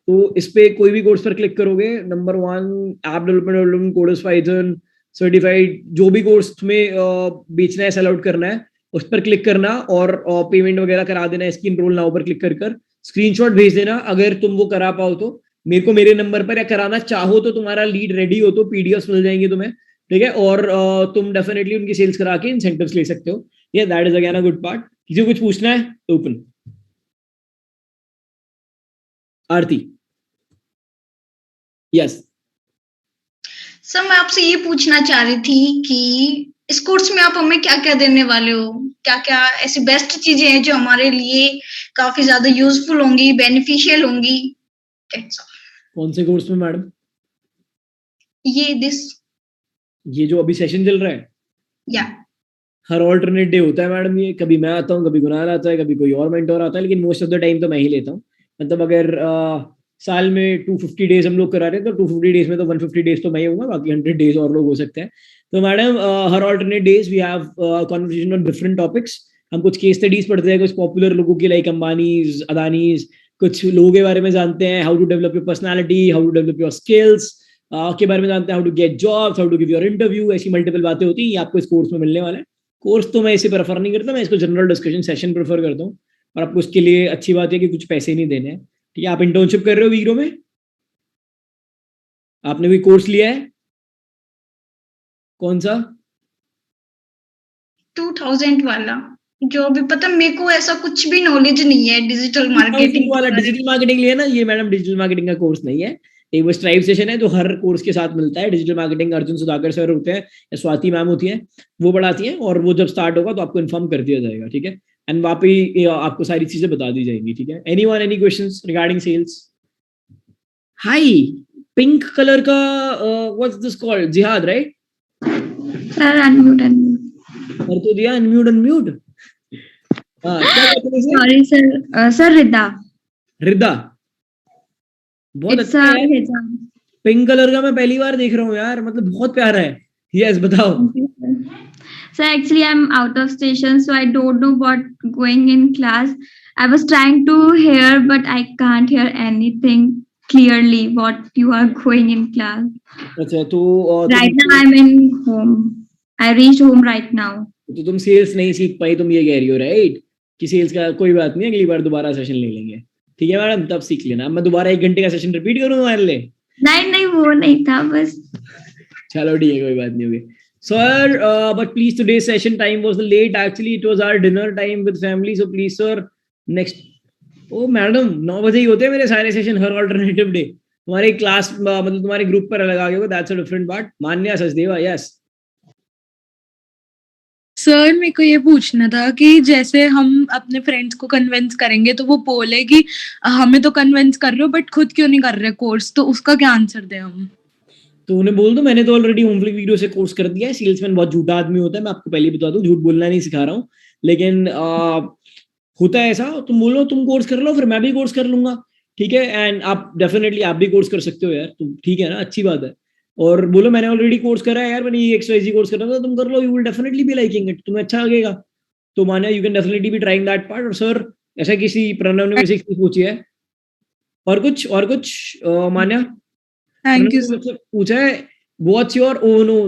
तो इस पे कोई भी कोर्स पर क्लिक करोगे, number 1 app development, coders Python certified, जो भी कोर्स तुम्हें बेचना है, सेल आउट करना है, उस पर क्लिक करना और पेमेंट वगैरह करा देना। इसकी इनरोल नाउ पर क्लिक कर स्क्रीनशॉट भेज देना अगर तुम वो करा पाओ तो मेरे को, मेरे नंबर पर, या कराना चाहो तो तुम्हारा लीड रेडी हो तो पीडीएफ मिल जाएंगे तुम्हें, ठीक है। और तुम डेफिनेटली उनकी सेल्स करा के इंसेंटिव्स ले सकते हो। ये that is again a good part. किसी को कुछ पूछना है तो ओपन। आरती, यस। सर मैं आपसे ये पूछना चाह रही थी कि इस कोर्स में आप हमें क्या क्या देने वाले हो, क्या क्या ऐसी बेस्ट चीजें हैं जो हमारे लिए काफी ज्यादा यूजफुल होंगी, बेनिफिशियल होंगी, कैसा? कौन से कोर्स में मैडम? ये जो अभी सेशन चल रहा है, या हर ऑल्टरनेट डे होता है मैडम। ये कभी मैं आता हूँ, कभी गुनाल आता है, कभी कोई और मेंटोर आता है, लेकिन मोस्ट ऑफ द टाइम तो मैं ही लेता हूँ। मतलब अगर साल में 250 डेज हम लोग करा रहे हैं तो 250 डेज में तो 150 डेज तो मैं ही हूँ, बाकी 100 डेज और लोग हो सकते हैं। तो मैडम हर alternate days we have conversation on different topics. हम कुछ केस स्टडीज पढ़ते हैं, कुछ पॉपुलर लोगों की लाइक अंबानीज, अदानीज, कुछ लोगों के बारे में जानते हैं, how to develop your personality, how to develop your skills के बारे में जानते हैं, how to get jobs, how to give your interview. ऐसी मल्टीपल बातें होती हैं, ये आपको इस कोर्स में मिलने वाला है। कोर्स तो मैं इसे प्रेफर नहीं करता, मैं इसको जनरल डिस्कशन सेशन प्रेफर करता हूँ। और आपको उसके लिए अच्छी बात है कि कुछ पैसे नहीं देने हैं, ठीक है। आप इंटर्नशिप कर रहे हो वीग्रो में, आपने भी कोर्स लिया है, कौन सा? 2000 वाला, जो अभी पता मेरे को ऐसा कुछ भी नॉलेज नहीं है डिजिटल मार्केटिंग वाला। डिजिटल मार्केटिंग लिया ना? ये मैडम डिजिटल मार्केटिंग का कोर्स नहीं है, एक वो स्ट्राइव सेशन है जो हर कोर्स के साथ मिलता है। Digital marketing Arjun Sudhakar sir होते हैं या स्वाति मैम होती हैं, वो पढ़ाती हैं, और वो जब स्टार्ट होगा तो आपको इन्फॉर्म कर दिया जाएगा, ठीक है। एंड वहाँ पे आपको सारी चीजें बता दी जाएंगी, ठीक है। Anyone, any questions regarding sales? Hi, pink colour का व्हाट्स दिस कॉल्ड? जिहाद, राइट? सर अनम्यूट कर तो दिया, अनम्यूट। हाँ, क्या कहते हैं? सॉरी सर, सर रिदा, बहुत अच्छा है। पिंक कलर का मैं पहली बार देख रहा हूँ यार, मतलब बहुत प्यारा है। यस, बताओ। Sir, actually I'm out of station, so I don't know what going in class. I was trying to hear, but I can't hear anything clearly what you are going in class. अच्छा, तो right now I'm in home. I reached home right now. तो तुम sales नहीं सीख पाई, तुम ये कह रही हो, राइट? कि सेल्स का कोई बात नहीं, अगली बार दोबारा सेशन ले लेंगे, ठीक है मैडम, तब सीख लेना। मैं दोबारा 1 घंटे का सेशन रिपीट करूँ तुम्हारे लिए? नहीं, वो नहीं था, बस। चलो ठीक है, कोई बात नहीं होगी। Sir, but please today's session time was late. Actually, it was our dinner time with family. So please, sir, next. Oh, madam, 9 बजे ही होते हैं मेरे सारे सेशन हर ऑल्टरनेटिव डे। तुम्हारे क्लास मतलब तुम्हारे ग्रुप पर अलग आ गया होगा, that's a different part. Manya Sachdeva, yes. Sir मेरे को ये पूछना था कि जैसे हम अपने फ्रेंड्स को कन्विंस करेंगे तो वो बोले कि हमें तो कन्विंस कर रहे हो बट खुद क्यों नहीं कर रहे कोर्स, तो उसका क्या आंसर दें हम? तो उन्हें बोल दो मैंने तो ऑलरेडी होमफ्लिक वीडियो से कोर्स कर दिया है। सेल्समैन बहुत झूठा आदमी होता है, मैं आपको पहले बता दूं, झूठ बोलना नहीं सिखा रहा हूँ, लेकिन होता है ऐसा। तुम बोलो तुम कोर्स कर लो, फिर मैं भी कोर्स कर लूंगा, ठीक है। एंड आप डेफिनेटली आप भी कोर्स कर सकते हो यार, तुम, ठीक है ना, अच्छी बात है। और बोलो मैंने ऑलरेडी कोर्स करा है यार, मैंने ये XYZ कोर्स कर रहा था, तुम कर लो, you will definitely be liking it, तुम्हें अच्छा लगेगा। तो Manya you can definitely be trying that part. और सर ऐसा किसी प्रणव ने वैसे पूछी है और कुछ मान्या थैंक यू मुझसे पूछा है what's your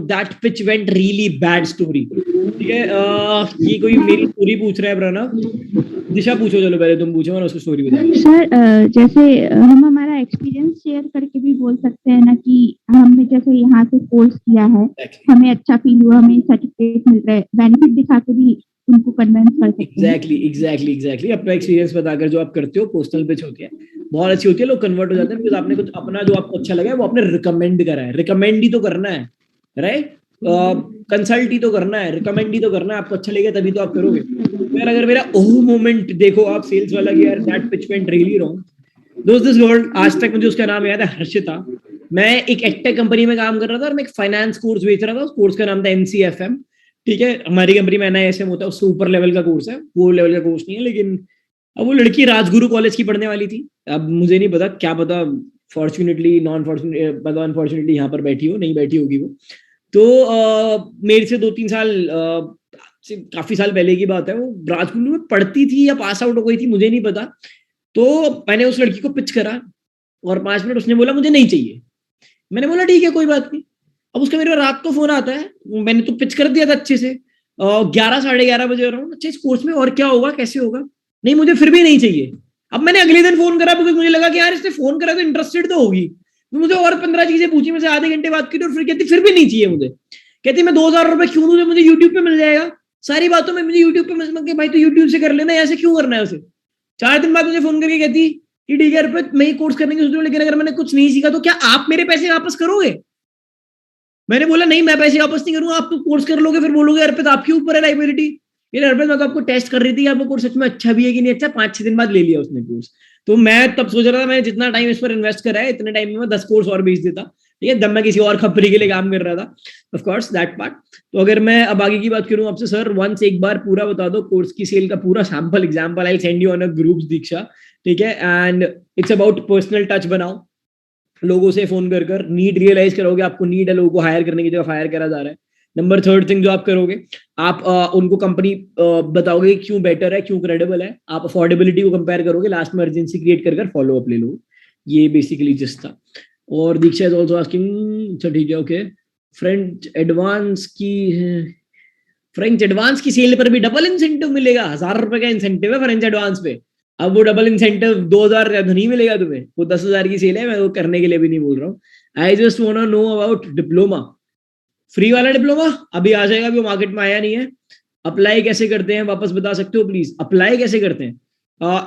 that pitch went really bad story. ठीक है, ये कोई मेरी स्टोरी पूछ रहा है प्रणव। दिशा पूछो, चलो पहले तुम पूछो और उसको स्टोरी बताओ। सर जैसे हम हमारा एक्सपीरियंस शेयर करके भी बोल सकते हैं ना कि हमने जैसे यहाँ से कोर्स किया है, हमें अच्छा फील हुआ, हमें सर्टिफिकेट मिल रहा है, बेनिफिट दिखा के भी उनको कन्विंस कर सकते हैं। एग्जैक्टली अपना एक्सपीरियंस बताकर जो आप करते हो पर्सनल पिच होती है, बहुत अच्छी होती है, लोग कन्वर्ट हो जाते हैं बिकॉज़ आपने कुछ अपना जो आपको अच्छा लगा है वो आपने रिकमेंड करा है। रिकमेंड ही तो करना है, राइट? कंसल्ट ही तो करना है, रिकमेंड ही तो करना है। आपको अच्छा लगेगा तभी तो आप करोगे। यार अगर मेरा ओह मोमेंट देखो आप सेल्स वाला कि यार that pitch went really wrong. दोस्त दिस गर्ल, आज तक मुझे उसका नाम याद है, हर्षिता। मैं एक एडटेक कंपनी में काम कर रहा था और मैं एक फाइनेंस कोर्स बेच रहा था। उस कोर्स का नाम था NCFM। ठीक है, हमारी कंपनी में NISM होता है, उससे ऊपर लेवल का कोर्स है, वो लेवल का कोर्स नहीं है। लेकिन अब वो लड़की राजगुरु कॉलेज की पढ़ने वाली थी। अब मुझे नहीं पता, क्या पता फॉर्चुनेटली नॉन फॉर्चुनेटली मतलब अनफॉर्चुनेटली यहाँ पर बैठी हो, नहीं बैठी होगी वो। तो मेरे से 2-3 साल काफी साल पहले की बात है, वो राजगुरु में पढ़ती थी या पास आउट हो गई थी, मुझे नहीं पता। तो मैंने उस लड़की को पिच करा और 5 मिनट उसने बोला मुझे नहीं चाहिए। मैंने बोला ठीक है कोई बात नहीं। अब उसका मेरे रात को फोन आता है, मैंने तो पिच कर दिया था अच्छे से, 11 साढ़े 11 बजे रहा हूँ, अच्छा इस कोर्स में और क्या होगा, कैसे होगा, नहीं मुझे फिर भी नहीं चाहिए। अब मैंने अगले दिन फोन करा बिकॉज मुझे लगा कि यार इसने फोन करा तो इंटरेस्टेड तो होगी। तो मुझे और 15 चीजें पूछी, मुझे आधे घंटे बात की और फिर कहती फिर भी नहीं चाहिए मुझे। कहती मैं 2000 रुपए क्यों दूं, मुझे यूट्यूब पे मिल जाएगा। सारी बातों में मुझे यूट्यूब पे मिल भाई तो यूट्यूब से कर लेना, ऐसे क्यों करना है उसे। 4 दिन बाद मुझे फोन करके कहती कि ठीक है अर्पित मैं ये कोर्स करने की सोच रही हूँ, लेकिन अगर मैंने कुछ नहीं सीखा तो क्या आप मेरे पैसे वापस करोगे। मैंने बोला नहीं मैं पैसे वापस नहीं करूंगा, आप तो कोर्स कर लोगे फिर बोलोगे अर्पित आपके ऊपर है लाइबिलिटी। यार अर्पित मैं तो आपको टेस्ट कर रही थी आपको कोर्स सच में अच्छा भी है कि नहीं अच्छा। 5-6 दिन बाद ले लिया उसने कोर्स। तो मैं तब सोच रहा था मैंने जितना टाइम इस पर इन्वेस्ट करा है इतने टाइम में मैं 10 कोर्स और बेच देता। ठीक है, जब मैं किसी और कंपनी के लिए काम कर रहा था, ऑफ कोर्स दैट पार्ट। तो अगर मैं अब आगे की बात करूं आपसे, सर वंस एक बार पूरा बता दो कोर्स की सेल का पूरा sample example, I send you on a groups Diksha. ठीक है, and it's about personal touch बनाओ, लोगों से फोन कर नीड रियलाइज करोगे, आपको नीड है, लोगों को हायर करने की जगह फायर करा जा रहा है। नंबर 3rd थिंग जो आप करोगे, आप उनको कंपनी बताओगे क्यों बेटर है, क्यों क्रेडिबल है। आप अफोर्डेबिलिटी को कंपेयर करोगे, लास्ट में अर्जेंसी क्रिएट कर फॉलो अप ले लो। ये बेसिकली जिस था। और दीक्षा इज ऑल्सो आस्किंग, अच्छा ठीक है ओके, फ्रेंच एडवांस की सेल पर भी डबल इंसेंटिव मिलेगा। 1000 रुपए का इंसेंटिव है फ्रेंच एडवांस पे। अब वो डबल इंसेंटिव 2000 नहीं मिलेगा तुम्हें, वो 10,000 की सेल है, मैं वो करने के लिए भी नहीं बोल रहा हूँ। I just want to know about diploma, free वाला डिप्लोमा अभी आ जाएगा, अभी वो मार्केट में आया नहीं है। अप्लाई कैसे करते हैं वापस बता सकते हो प्लीज, अप्लाई कैसे करते हैं,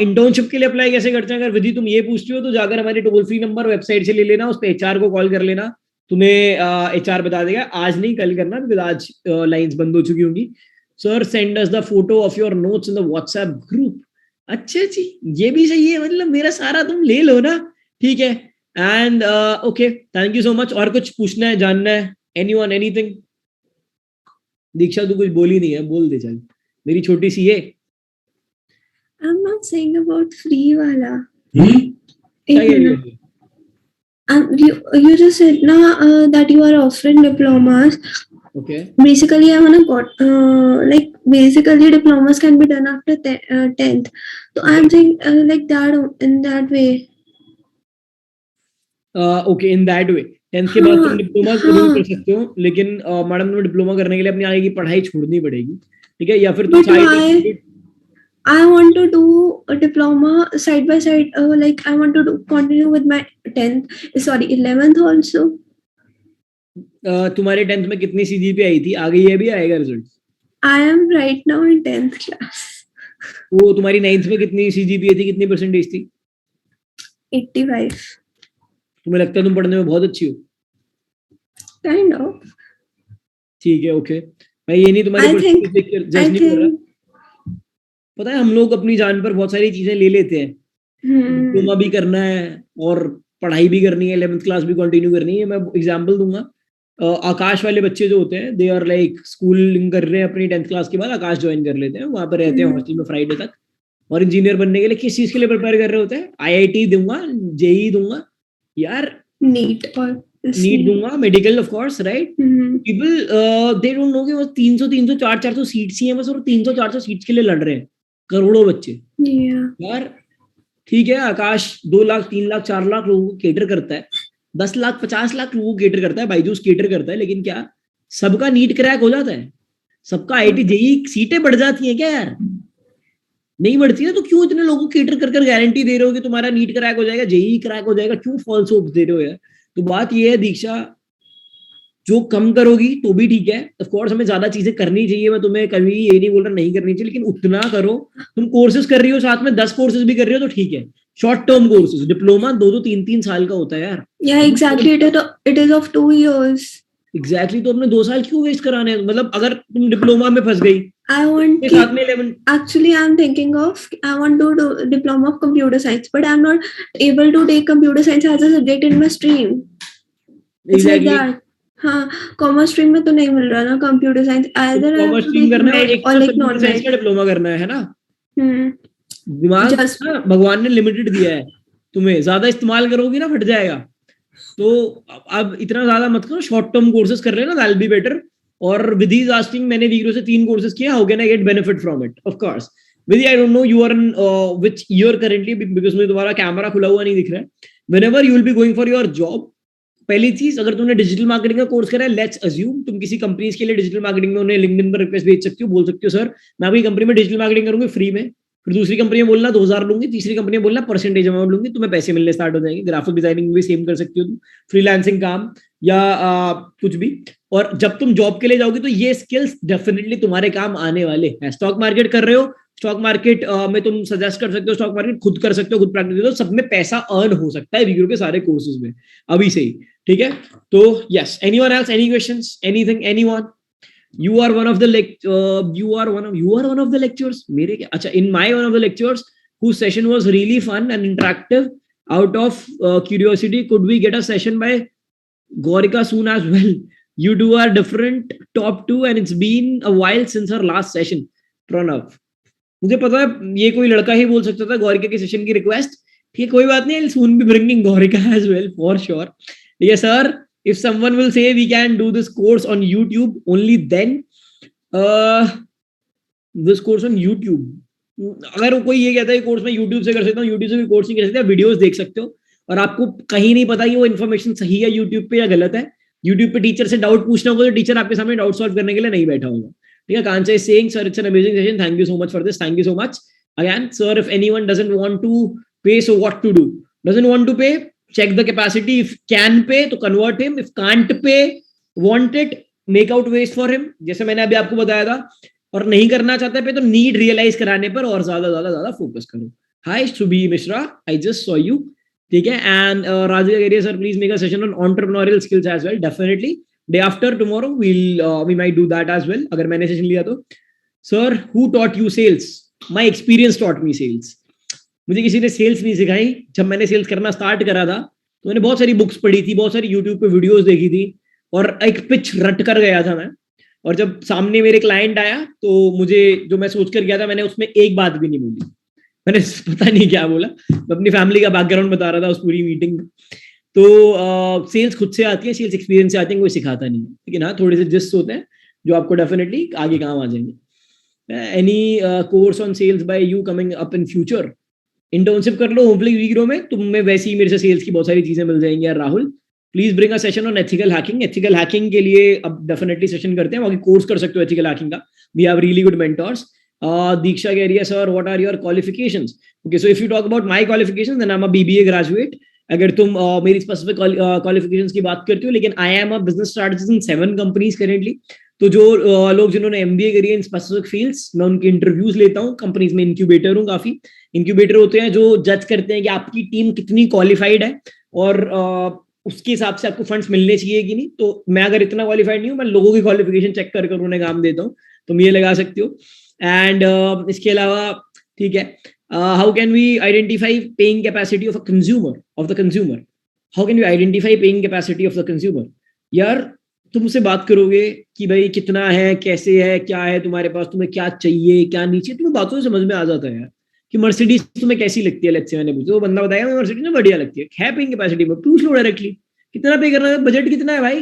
इंटर्नशिप के लिए अप्लाई कैसे करते हैं। अगर विधि तुम ये पूछती हो तो जाकर हमारी टोल फ्री नंबर वेबसाइट से ले लेना, उस पर HR को कॉल कर लेना, तुम्हें HR बता देगा। आज नहीं कल करना बिकॉज आज लाइंस बंद हो चुकी होंगी। Sir send us the photo of your notes in the WhatsApp group. अच्छा जी ये भी सही है, मतलब मेरा सारा तुम ले लो ना, ठीक है। And okay thank you so much. और कुछ पूछना है, जानना है, एनीवन एनीथिंग। दीक्षा तू कुछ बोली नहीं है, बोल दे चल, मेरी छोटी सी है। I'm not saying about free wala. क्या कह रही है? You just said na that you are offering diplomas. Okay. Basically, I wanna got like basically diplomas can be done after 10th. So I'm saying like that in that way. Okay, in that way. 10th के बाद तुम diploma जरूर कर सकते हो, लेकिन madam तुम्हें diploma करने के लिए अपनी आगे की पढ़ाई छोड़नी पड़ेगी, ठीक है। या फिर तुम I want to do a diploma side by side. Like I want to continue with my 11th also. तुम्हारे 10th में कितनी CGPA आई थी, आ गई है, भी आएगा result? I am right now in 10th class. वो तुम्हारी 9th में कितनी CGPA थी, कितनी परसेंटेज थी? 85. तुम्हें लगता है तुम पढ़ने में बहुत अच्छी हो? Kind of. ठीक है ओके, मैं ये नहीं तुम्हारे जज नहीं कर रहा। पता है हम लोग अपनी जान पर बहुत सारी चीजें ले लेते हैं, डिप्लोमा भी करना है और पढ़ाई भी करनी है, 11th क्लास भी कंटिन्यू करनी है। मैं एग्जांपल दूंगा, आकाश वाले बच्चे जो होते हैं दे आर लाइक स्कूलिंग कर रहे हैं अपनी 10th क्लास के बाद, आकाश ज्वाइन कर लेते हैं, वहां पर रहते हैं हॉस्टल में फ्राइडे तक, और इंजीनियर बनने के लिए किस चीज के लिए प्रिपेयर कर रहे होते हैं? IIT दूंगा, JEE दूंगा यार, नीट और नीट दूंगा, medical of course, right? People they don't know कि वो 300 400 सीट्स ही हैं बस, और 300 400 सीट्स के लिए लड़ रहे हैं करोड़ों बच्चे। यार ठीक है, आकाश 2 लाख 3 लाख 4 लाख लोगों को केटर करता है, 10 लाख 50 लाख लोगों को केटर करता है, बायजूस केटर करता है, लेकिन क्या सबका नीट क्रैक हो जाता है? सबका आईटी जेई सीटें बढ़ जाती हैं क्या यार? नहीं बढ़ती ना, तो क्यों इतने लोगों को केटर कर गारंटी दे रहे हो कि तुम्हारा नीट क्रैक हो जाएगा, जेई क्रैक हो जाएगा? क्यों फॉल्स होप्स दे रहे हो यार? तो बात ये है दीक्षा, जो कम करोगी तो भी ठीक है, ऑफ कोर्स हमें ज्यादा चीजें करनी चाहिए, मैं तुम्हें कभी ये नहीं बोल रहा नहीं करनी चाहिए, लेकिन उतना करो। तुम कोर्सेज कर रही हो, साथ में 10 कोर्सेज भी कर रही हो तो ठीक है, शॉर्ट टर्म कोर्सेज, डिप्लोमा 2-2 3-3 साल का होता है यार। Exactly, it is of 2 years। Exactly, तो अपने 2 साल क्यों वेस्ट कराने हैं? मतलब अगर तुम डिप्लोमा में फंस गई, I want के साथ में 11 actually I'm thinking of I want to do diploma of computer science, but I'm not able to take computer science as a subject in my stream. It's like that. हाँ, commerce stream में तो नहीं मिल रहा ना computer science, either commerce stream करना है, एक और तो लाइक नॉन साइंस का डिप्लोमा करना है ना। हम्म दिमाग Just- ना भगवान ने लिमिटेड दिया है, तुम्हें ज्यादा इस्तेमाल करोगी ना फट जाएगा। तो अब इतना ज्यादा मत करो, शॉर्ट टर्म कोर्सेज कर लेना, दैट विल बी बेटर। और विधि इज आस्किंग, मैंने वीडियो से 3 कोर्सेज किया, how can I get benefit from it? Of course Vidhi, I don't know you are in which year currently, because मुझे तुम्हारा कैमरा खुला हुआ नहीं दिख रहा है। Whenever you will be going for your job, पहली चीज, अगर तुमने डिजिटल मार्केटिंग का कोर्स करा है, लेट्स अज्यूम तुम किसी कंपनीज के लिए डिजिटल मार्केटिंग में उन्हें लिंक्डइन पर रिक्वेस्ट भेज सकती हो, बोल सकती हो सर मैं आपकी कंपनी में डिजिटल मार्केटिंग करूंगी फ्री में। फिर दूसरी कंपनी में बोलना 2000 लूंगी, तीसरी कंपनी में बोलना परसेंटेज अमाउंट लूंगी, तुम्हें पैसे मिलने स्टार्ट हो जाएंगे। ग्राफिक डिजाइनिंग भी सेम कर सकती हो तुम, फ्रीलांसिंग काम या कुछ भी। और जब तुम जॉब के लिए जाओगे तो ये स्किल्स डेफिनेटली तुम्हारे काम आने वाले हैं। स्टॉक मार्केट कर रहे हो, स्टॉक मार्केट में तुम सजेस्ट कर सकते हो, स्टॉक मार्केट खुद कर सकते हो, खुद प्रैक्टिस करो, सब में पैसा अर्न हो सकता है वीडियो के सारे कोर्सेज में अभी से ही, ठीक है? तो yes, anyone else, any questions, anything, anyone? You are one of the you are one of the lecturers, मेरे क्या, अच्छा, in my one of the lectures whose session was really fun and interactive, out of curiosity, could we get a session by Gaurika soon as well? You two are different top 2 and it's been a while since her last session. Pranav, मुझे पता है ये कोई लड़का ही बोल सकता था गौरिका के सेशन की रिक्वेस्ट, ठीक है, कोई बात नहीं, I'll soon be bringing Gaurika as well for sure. Yes sir, if someone will say we can do this course on YouTube, only then this course on YouTube, अगर कोई ये कहता है कोर्स मैं YouTube से कर सकता हूँ, YouTube से भी कोर्स नहीं कर सकते, वीडियोस देख सकते हो, और आपको कहीं नहीं पता कि वो इन्फॉर्मेशन सही है YouTube पे या गलत है। YouTube पे टीचर से डाउट पूछना होगा तो टीचर आपके सामने डाउट सॉल्व करने के लिए नहीं बैठा होगा, ठीक है? Kancha is saying sir it's an amazing session, thank you so much for this, thank you so much again sir. If anyone doesn't want to pay, so what to do? Doesn't want to pay, check the capacity, if can pay तो convert him, if can't pay, want it, make out ways for him, जैसे मैंने अभी आपको बताया था। और नहीं करना चाहते पे तो नीड रियलाइज कराने पर और ज्यादा फोकस करो। Hi Subi Mishra, I just saw you, ठीक है? एंड राधिका कह रही है sir please make a session on entrepreneurial skills as well. Definitely day after tomorrow we might do that as well, अगर मैंने सेशन लिया तो। Sir who taught you sales? My experience taught me sales. मुझे किसी ने sales नहीं सिखाई। जब मैंने सेल्स करना स्टार्ट करा था तो मैंने बहुत सारी बुक्स पढ़ी थी, बहुत सारी यूट्यूब पे वीडियोस देखी थी, और एक पिच रट कर गया था मैं। और जब सामने मेरे क्लाइंट आया तो मुझे जो मैं सोच कर गया था, मैंने उसमें एक बात भी नहीं बोली, मैंने पता नहीं क्या बोला, मैं अपनी फैमिली का बैकग्राउंड बता रहा था उस पूरी मीटिंग में। तो सेल्स खुद से आती है, सेल्स एक्सपीरियंस से आती है, कोई सिखाता नहीं है, लेकिन हाँ थोड़े से जिस्ट होते हैं जो आपको डेफिनेटली आगे काम आ जाएंगे। Any course on sales by you coming up in future? Internship कर लो होपफुली वीग्रो में, तुम में वैसे ही मेरे से सेल्स की बहुत सारी चीजें मिल जाएंगी यार। Rahul please bring a session on ethical hacking. Ethical hacking के लिए अब डेफिनेटली सेशन करते हैं, बाकी कोर्स कर सकते हो एथिकल हैकिंग का, we have really good mentors. Diksha कह रही है sir what are your qualifications? Okay, so if you talk about my qualifications then I am a BBA graduate. अगर तुम मेरी स्पेसिफिक क्वालिफिकेशंस की बात करते हो, लेकिन आई am a business strategist in 7 companies currently. तो जो लोग जिन्होंने एमबीए करी है इन स्पेसिफिक फील्ड्स, मैं उनके इंटरव्यूज लेता हूँ कंपनीज में। इंक्यूबेटर हूँ, काफी इंक्यूबेटर होते हैं जो जज करते हैं कि आपकी टीम कितनी क्वालिफाइड है और उसके हिसाब से आपको फंड्स मिलने चाहिए कि नहीं। तो मैं अगर इतना क्वालिफाइड नहीं हूँ, मैं लोगों की क्वालिफिकेशन चेक कर उन्हें काम देता हूँ, तुम ये लगा सकते हो। एंड इसके अलावा ठीक है, how can we identify paying capacity of a consumer, of the consumer? How can we identify paying capacity of the consumer? यार तुम उससे बात करोगे कि भाई कितना है, कैसे है, क्या है तुम्हारे पास, तुम्हें क्या चाहिए क्या नहीं चाहिए, तुम्हें बातों से समझ में आ जाता है यार कि मर्सिडीज तुम्हें कैसी लगती है। लेट्स से मैंने पूछा, वो बंदा बताया मर्सिडीज में बढ़िया लगती है, पेइंग कैपेसिटी में पूछ लो डायरेक्टली, कितना पे करना है, बजट कितना है भाई,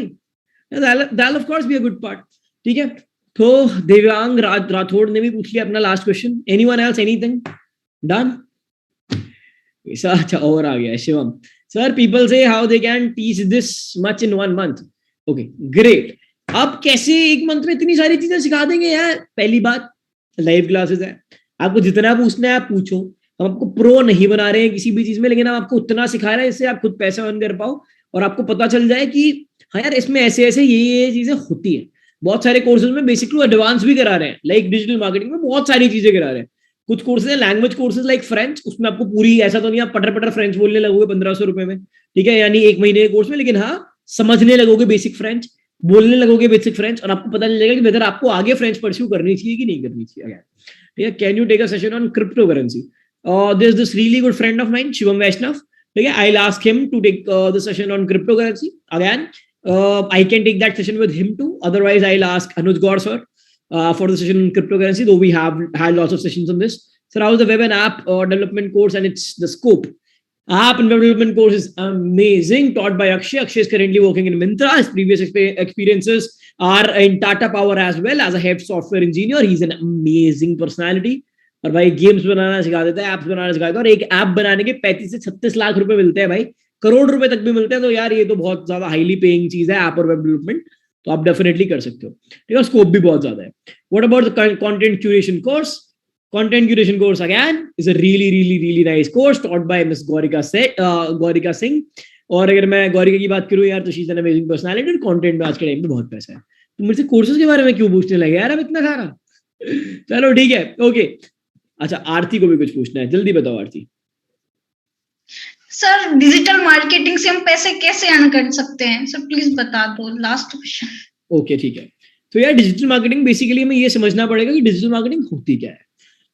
that of course be a good part. ठीक है, तो देवांग राठौड़ ने भी पूछ लिया अपना last question. Anyone else, anything? Done? अच्छा, और आ गया शिवम सर, पीपल से how they can teach this much in 1 month। Okay great. अब कैसे 1 month में इतनी सारी चीजें सिखा देंगे यार? पहली बात, लाइव क्लासेस है, आपको जितना पूछना है आप पूछो। हम आपको प्रो नहीं बना रहे हैं किसी भी चीज में, लेकिन हम आपको उतना सिखा रहे हैं इससे आप खुद पैसा अर्न कर पाओ और आपको पता चल जाए कि हाँ यार इसमें ऐसे ऐसे ये चीजें होती है। बहुत सारे कोर्सेज में बेसिक टू एडवांस भी करा रहे हैं, लाइक डिजिटल मार्केटिंग में बहुत सारी चीजें करा रहे हैं। कुछ कोर्सेज है लैंग्वेज कोर्सेज लाइक फ्रेंच, उसमें आपको पूरी, ऐसा तो नहीं आप पटर पटर फ्रेंच बोलने लगोगे 1500 रुपए में, ठीक है, यानी 1 महीने के कोर्स में, लेकिन हाँ समझने लगोगे बेसिक फ्रेंच, बोलने लगोगे बेसिक फ्रेंच, और आपको पता चल जाएगा कि वेदर आपको आगे फ्रेंच परस्यू करनी चाहिए कि नहीं करनी चाहिए। ठीक है, can you take a session on crypto currency? There is this really good friend of mine Shivam Vaishnav, ठीक है, I will ask him to take the session on crypto currency again. I can take that session with him too. Otherwise, I'll ask Anuj Gaur sir for the session on cryptocurrency, though we have had lots of sessions on this. Sir, how's the web and app development course and its the scope? App and web development course is amazing, taught by Akshay. Akshay is currently working in Myntra. His previous experiences are in Tata Power as well as a head software engineer. He's an amazing personality. और भाई games बनाना सिखा देता है, apps बनाना सिखा देता है, और एक ऐप बनाने के 35 से 36 लाख रुपए मिलते हैं भाई, करोड़ रुपए तक भी मिलते हैं। तो यार ये तो बहुत ज्यादा हाईली पेइंग चीज है ऐप और वेब डेवलपमेंट, तो आप डेफिनेटली कर सकते हो। ठीक है, स्कोप भी बहुत ज्यादा है। What about the content curation course? Content curation course again is a really nice course taught by miss Gaurika Singh. और अगर मैं गौरिका की बात करूं यार, तो she is an amazing personality, और कंटेंट में आज के टाइम पे बहुत पैसा है। तो मुझसे कोर्सेज के बारे में क्यों पूछने लगे यार अब इतना सारा? चलो ठीक है, ओके। अच्छा, आरती को भी कुछ पूछना है, जल्दी बताओ आरती। सर, डिजिटल मार्केटिंग से हम पैसे कैसे अर्न कर सकते हैं? सर प्लीज बता दो, लास्ट क्वेश्चन। ओके ठीक है, तो यार डिजिटल मार्केटिंग बेसिकली हमें ये समझना पड़ेगा कि डिजिटल मार्केटिंग होती क्या है।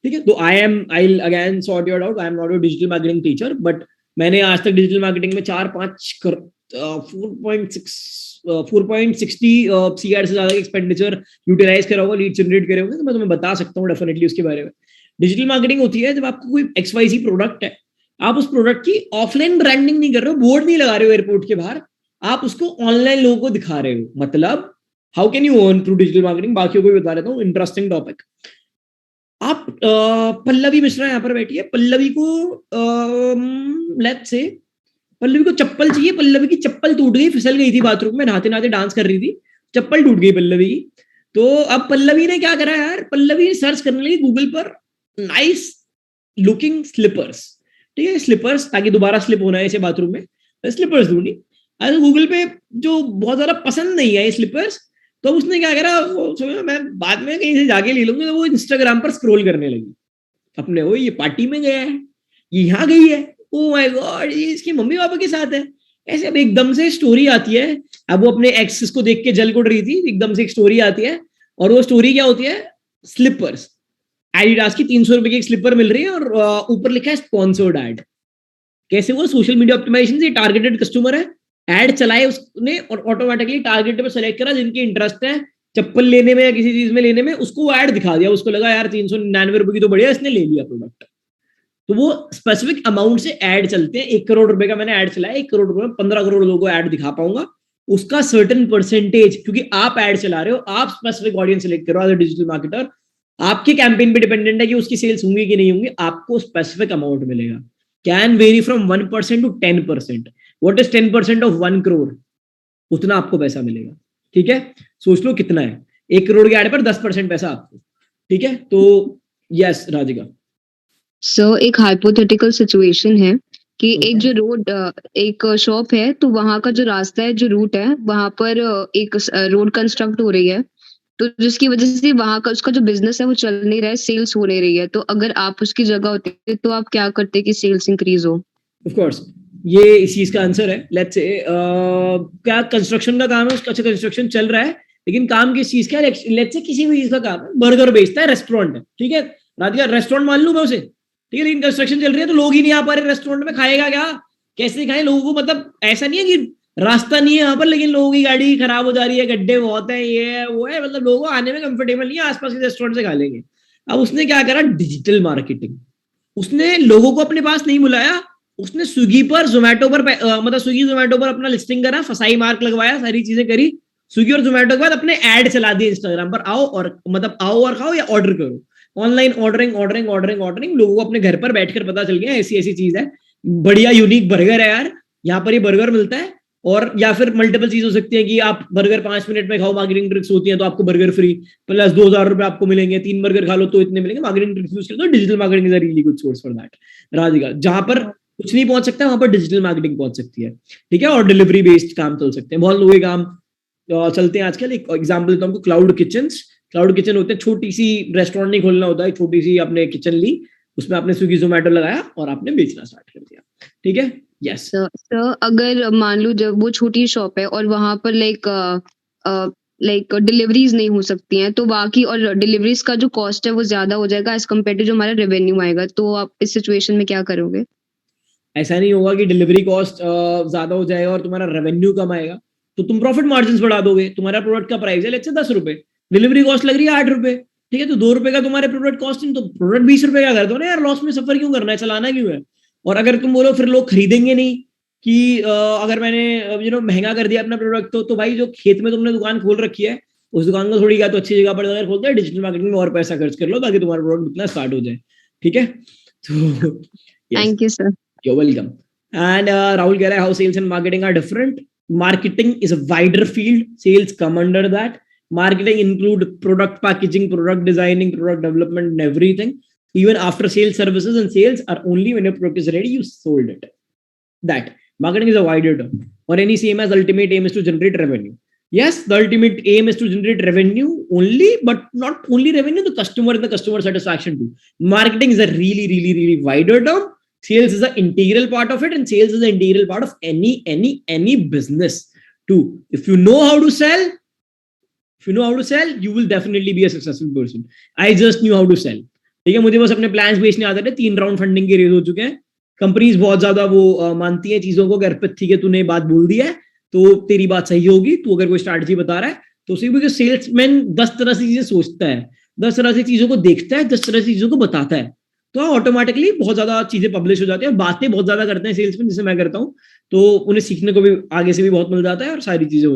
ठीक है, तो I will again sort your out, I am not a digital marketing teacher, but मैंने आज तक डिजिटल मार्केटिंग में 4.60 CR से ज्यादा एक्सपेंडिचर यूटिलाइज करा होगा, लीड जनरेट करे होंगे, तो मैं तुम्हें बता सकता हूँ डेफिनेटली उसके बारे में। डिजिटल मार्केटिंग होती है जब आपको कोई XYZ प्रोडक्ट है, आप उस प्रोडक्ट की ऑफलाइन ब्रांडिंग नहीं कर रहे हो, बोर्ड नहीं लगा रहे हो एयरपोर्ट के बाहर, आप उसको ऑनलाइन लोगों को दिखा रहे हो। मतलब how can you earn through digital marketing? बाकियों को भी बता देता हूँ, इंटरेस्टिंग टॉपिक। आप पल्लवी मिश्रा यहाँ पर बैठी है, पल्लवी को लेट्स से पल्लवी को चप्पल चाहिए, पल्लवी की चप्पल टूट गई, फिसल गई थी बाथरूम में, नहाते नहाते डांस कर रही थी, चप्पल टूट गई पल्लवी की। तो अब पल्लवी ने क्या करा यार, पल्लवी ने सर्च करने लगी गूगल पर नाइस लुकिंग स्लीपर्स, ठीक है, स्लीपर्स, ताकि दोबारा स्लिप होना है इसे बाथरूम में, स्लीपर्स ढूंढी। अरे गूगल पे जो बहुत ज्यादा पसंद नहीं है स्लीपर्स, तो उसने क्या करा, वो सोचा मैं बाद में कहीं से जाके ले लूंगी, तो वो इंस्टाग्राम पर स्क्रॉल करने लगी अपने, वो ये पार्टी में गया है, ये यहाँ गई है, ओ माय गॉड ये इसकी मम्मी पापा के साथ है, ऐसे। अब एकदम से स्टोरी आती है, अब वो अपने एक्स को देख के जल कुड़ रही थी, एकदम से एक स्टोरी आती है, और वो स्टोरी क्या होती है, स्लीपर्स, एडिडास की 300 रुपए की एक स्लीपर मिल रही है, और ऊपर लिखा है स्पॉन्सर्ड एड। कैसे? वो सोशल मीडिया ऑप्टिमाइजेशन से टारगेटेड कस्टमर है, एड चलाए उसने और ऑटोमेटिकली टारगेट पे सेलेक्ट करा जिनकी इंटरेस्ट है चप्पल लेने में या किसी चीज में लेने में, उसको वो एड दिखा दिया, उसको लगा यार 399 रुपए की तो बढ़िया, इसने ले लिया प्रोडक्ट। तो वो स्पेसिफिक अमाउंट से एड चलते हैं। 1 करोड़ रुपए का मैंने एड चलाया, 1 करोड़ रुपए में 15 करोड़ लोगों को एड दिखा पाऊंगा, उसका सर्टेन परसेंटेज, क्योंकि आप एड चला रहे हो, आप स्पेसिफिक ऑडियंस सेलेक्ट करो एज अ डिजिटल मार्केटर, आपके कैंपेन पे डिपेंडेंट है कि उसकी सेल्स होंगी कि नहीं होंगी, आपको स्पेसिफिक अमाउंट मिलेगा। Can very from 1% to 10%। What is 10% of 1 crore? उतना आपको पैसा मिलेगा। ठीक है, सोच लो कितना है, 1 करोड़ के एड पर 10% पैसा आपको। ठीक है, तो यस राधिका। सो एक हाइपोथेटिकल सिचुएशन है कि एक जो रोड, एक शॉप है, तो वहां का जो रास्ता है, जो रूट है, वहां पर एक रोड कंस्ट्रक्ट हो रही है, तो जिसकी वजह से वहां का उसका जो बिजनेस है वो चल नहीं रहा है, सेल्स हो नहीं रही है। तो अगर आप उसकी जगह होते तो आप क्या करते कि सेल्स इंक्रीज हो? ऑफ कोर्स ये इस चीज का आंसर है। लेट्स से क्या कंस्ट्रक्शन का काम है, उसका अच्छा कंस्ट्रक्शन चल रहा है, लेकिन काम किस चीज का है? लेट्स से किसी भी चीज का काम है, बर्गर बेचता है, रेस्टोरेंट है, ठीक है, राधिका रेस्टोरेंट मान लूं मैं उसे, ठीक है, लेकिन कंस्ट्रक्शन चल रही है तो लोग ही नहीं आ पा रहे रेस्टोरेंट में, खाएगा क्या, कैसे खाए लोगों को? मतलब ऐसा नहीं है कि रास्ता नहीं है यहाँ पर, लेकिन लोगों की गाड़ी खराब हो जा रही है, गड्ढे बहुत है, ये है वो है, मतलब लोगों को आने में कंफर्टेबल नहीं है, आसपास के रेस्टोरेंट से खा लेंगे। अब उसने क्या करा, डिजिटल मार्केटिंग, उसने लोगों को अपने पास नहीं बुलाया, उसने स्विगी पर जोमेटो पर मतलब स्विगी जोमेटो पर अपना लिस्टिंग करा, फसाई मार्क लगवाया, सारी चीजें करी, स्विगी और जोमेटो के बाद अपने ऐड चला दिए इंस्टाग्राम पर, आओ और मतलब आओ और खाओ या ऑर्डर करो, online ordering ordering ordering ordering, लोगों को अपने घर पर बैठकर पता चल गया ऐसी ऐसी चीज है, बढ़िया यूनिक बर्गर है यार, यहाँ पर ये बर्गर मिलता है। और या फिर मल्टीपल चीज हो सकती है कि आप बर्गर 5 मिनट में खाओ, मार्केटिंग ट्रिक्स होती है, तो आपको बर्गर फ्री प्लस 2000 रुपए आपको मिलेंगे, 3 बर्गर खा लो तो इतने मिलेंगे, मार्केटिंग ट्रिक्स यूज करते हो, digital marketing is a really good source for that. Radhika, जहां पर कुछ नहीं पहुंच सकता वहां पर डिजिटल मार्केटिंग पहुंच सकती है, ठीक है, और डिलीवरी बेस्ड काम चल सकते हैं, बहुत लोग काम चलते हैं आजकल। एक एग्जाम्पल देता हूँ, क्लाउड किचन होते हैं, छोटी सी रेस्टोरेंट नहीं खोलना होता है, छोटी सी आपने किचन ली, उसमें आपने स्विगी जोमेटो लगाया और आपने बेचना स्टार्ट कर दिया, ठीक है। यस सर, अगर मान लो जब वो छोटी शॉप है और वहां पर लाइक डिलीवरीज नहीं हो सकती हैं, तो बाकी और डिलीवरीज का जो कॉस्ट है वो ज्यादा हो जाएगा एज कम्पेयर टू जो हमारा रेवेन्यू आएगा, तो आप इस सिचुएशन में क्या करोगे? ऐसा नहीं होगा कि डिलीवरी कॉस्ट ज्यादा हो जाएगा और तुम्हारा रेवेन्यू कम आएगा, तो तुम प्रॉफिट मार्जिन बढ़ा दोगे। तुम्हारा प्रोडक्ट का प्राइस है लेट्स से 10 रुपए, डिलीवरी कॉस्ट लग रही है 8 रुपए, ठीक है, तो 2 रुपए का तुम्हारे प्रोडक्ट कॉस्टिंग, तो प्रोडक्ट 20 रुपए का कर दो ना यार, लॉस में सफर क्यों करना है, चलाना क्यों है। और अगर तुम बोलो फिर लोग खरीदेंगे नहीं कि अगर मैंने महंगा कर दिया अपना प्रोडक्ट, तो भाई जो खेत में तुमने दुकान खोल रखी है उस दुकान को थोड़ी, तो अच्छी जगह पर अगर खोलते हैं, डिजिटल मार्केटिंग में और पैसा खर्च कर लो ताकि तुम्हारा प्रोडक्ट बिकना स्टार्ट हो जाए, ठीक है। तो thank you sir. You're welcome. And Rahul कह रहा है how sales and marketing are different. Marketing is a wider field. Sales come under that. Marketing include product packaging, product designing, product development, and everything. Even after sales services and sales are only when your product is ready, you sold it. That marketing is a wider term. Or any same as ultimate aim is to generate revenue. Yes, the ultimate aim is to generate revenue only, but not only revenue, the customer and the customer satisfaction too. Marketing is a really, really, really wider term. Sales is an integral part of it, and sales is an integral part of any business too. If you know how to sell, you will definitely be a successful person. I just knew how to sell. ठीक है, मुझे बस अपने plans बेचने आते थे, 3 round funding के raise हो चुके हैं, कंपनीज बहुत ज्यादा वो मानती है चीजों को, अगर ठीक है तूने बात बोल दी है तो तेरी बात सही होगी, तू अगर कोई स्ट्रैटेजी बता रहा है तो उसी, क्योंकि सेल्समैन 10 तरह से चीजें सोचता है, 10 तरह से चीजों को देखता है, 10 तरह से चीजों को बताता है, तो ऑटोमेटिकली बहुत ज्यादा चीजें पब्लिश हो जाती है, बातें बहुत ज्यादा करते हैं सेल्समैन, जैसे मैं करता हूँ, तो उन्हें सीखने को भी आगे से भी बहुत मिल जाता है और सारी चीजें हो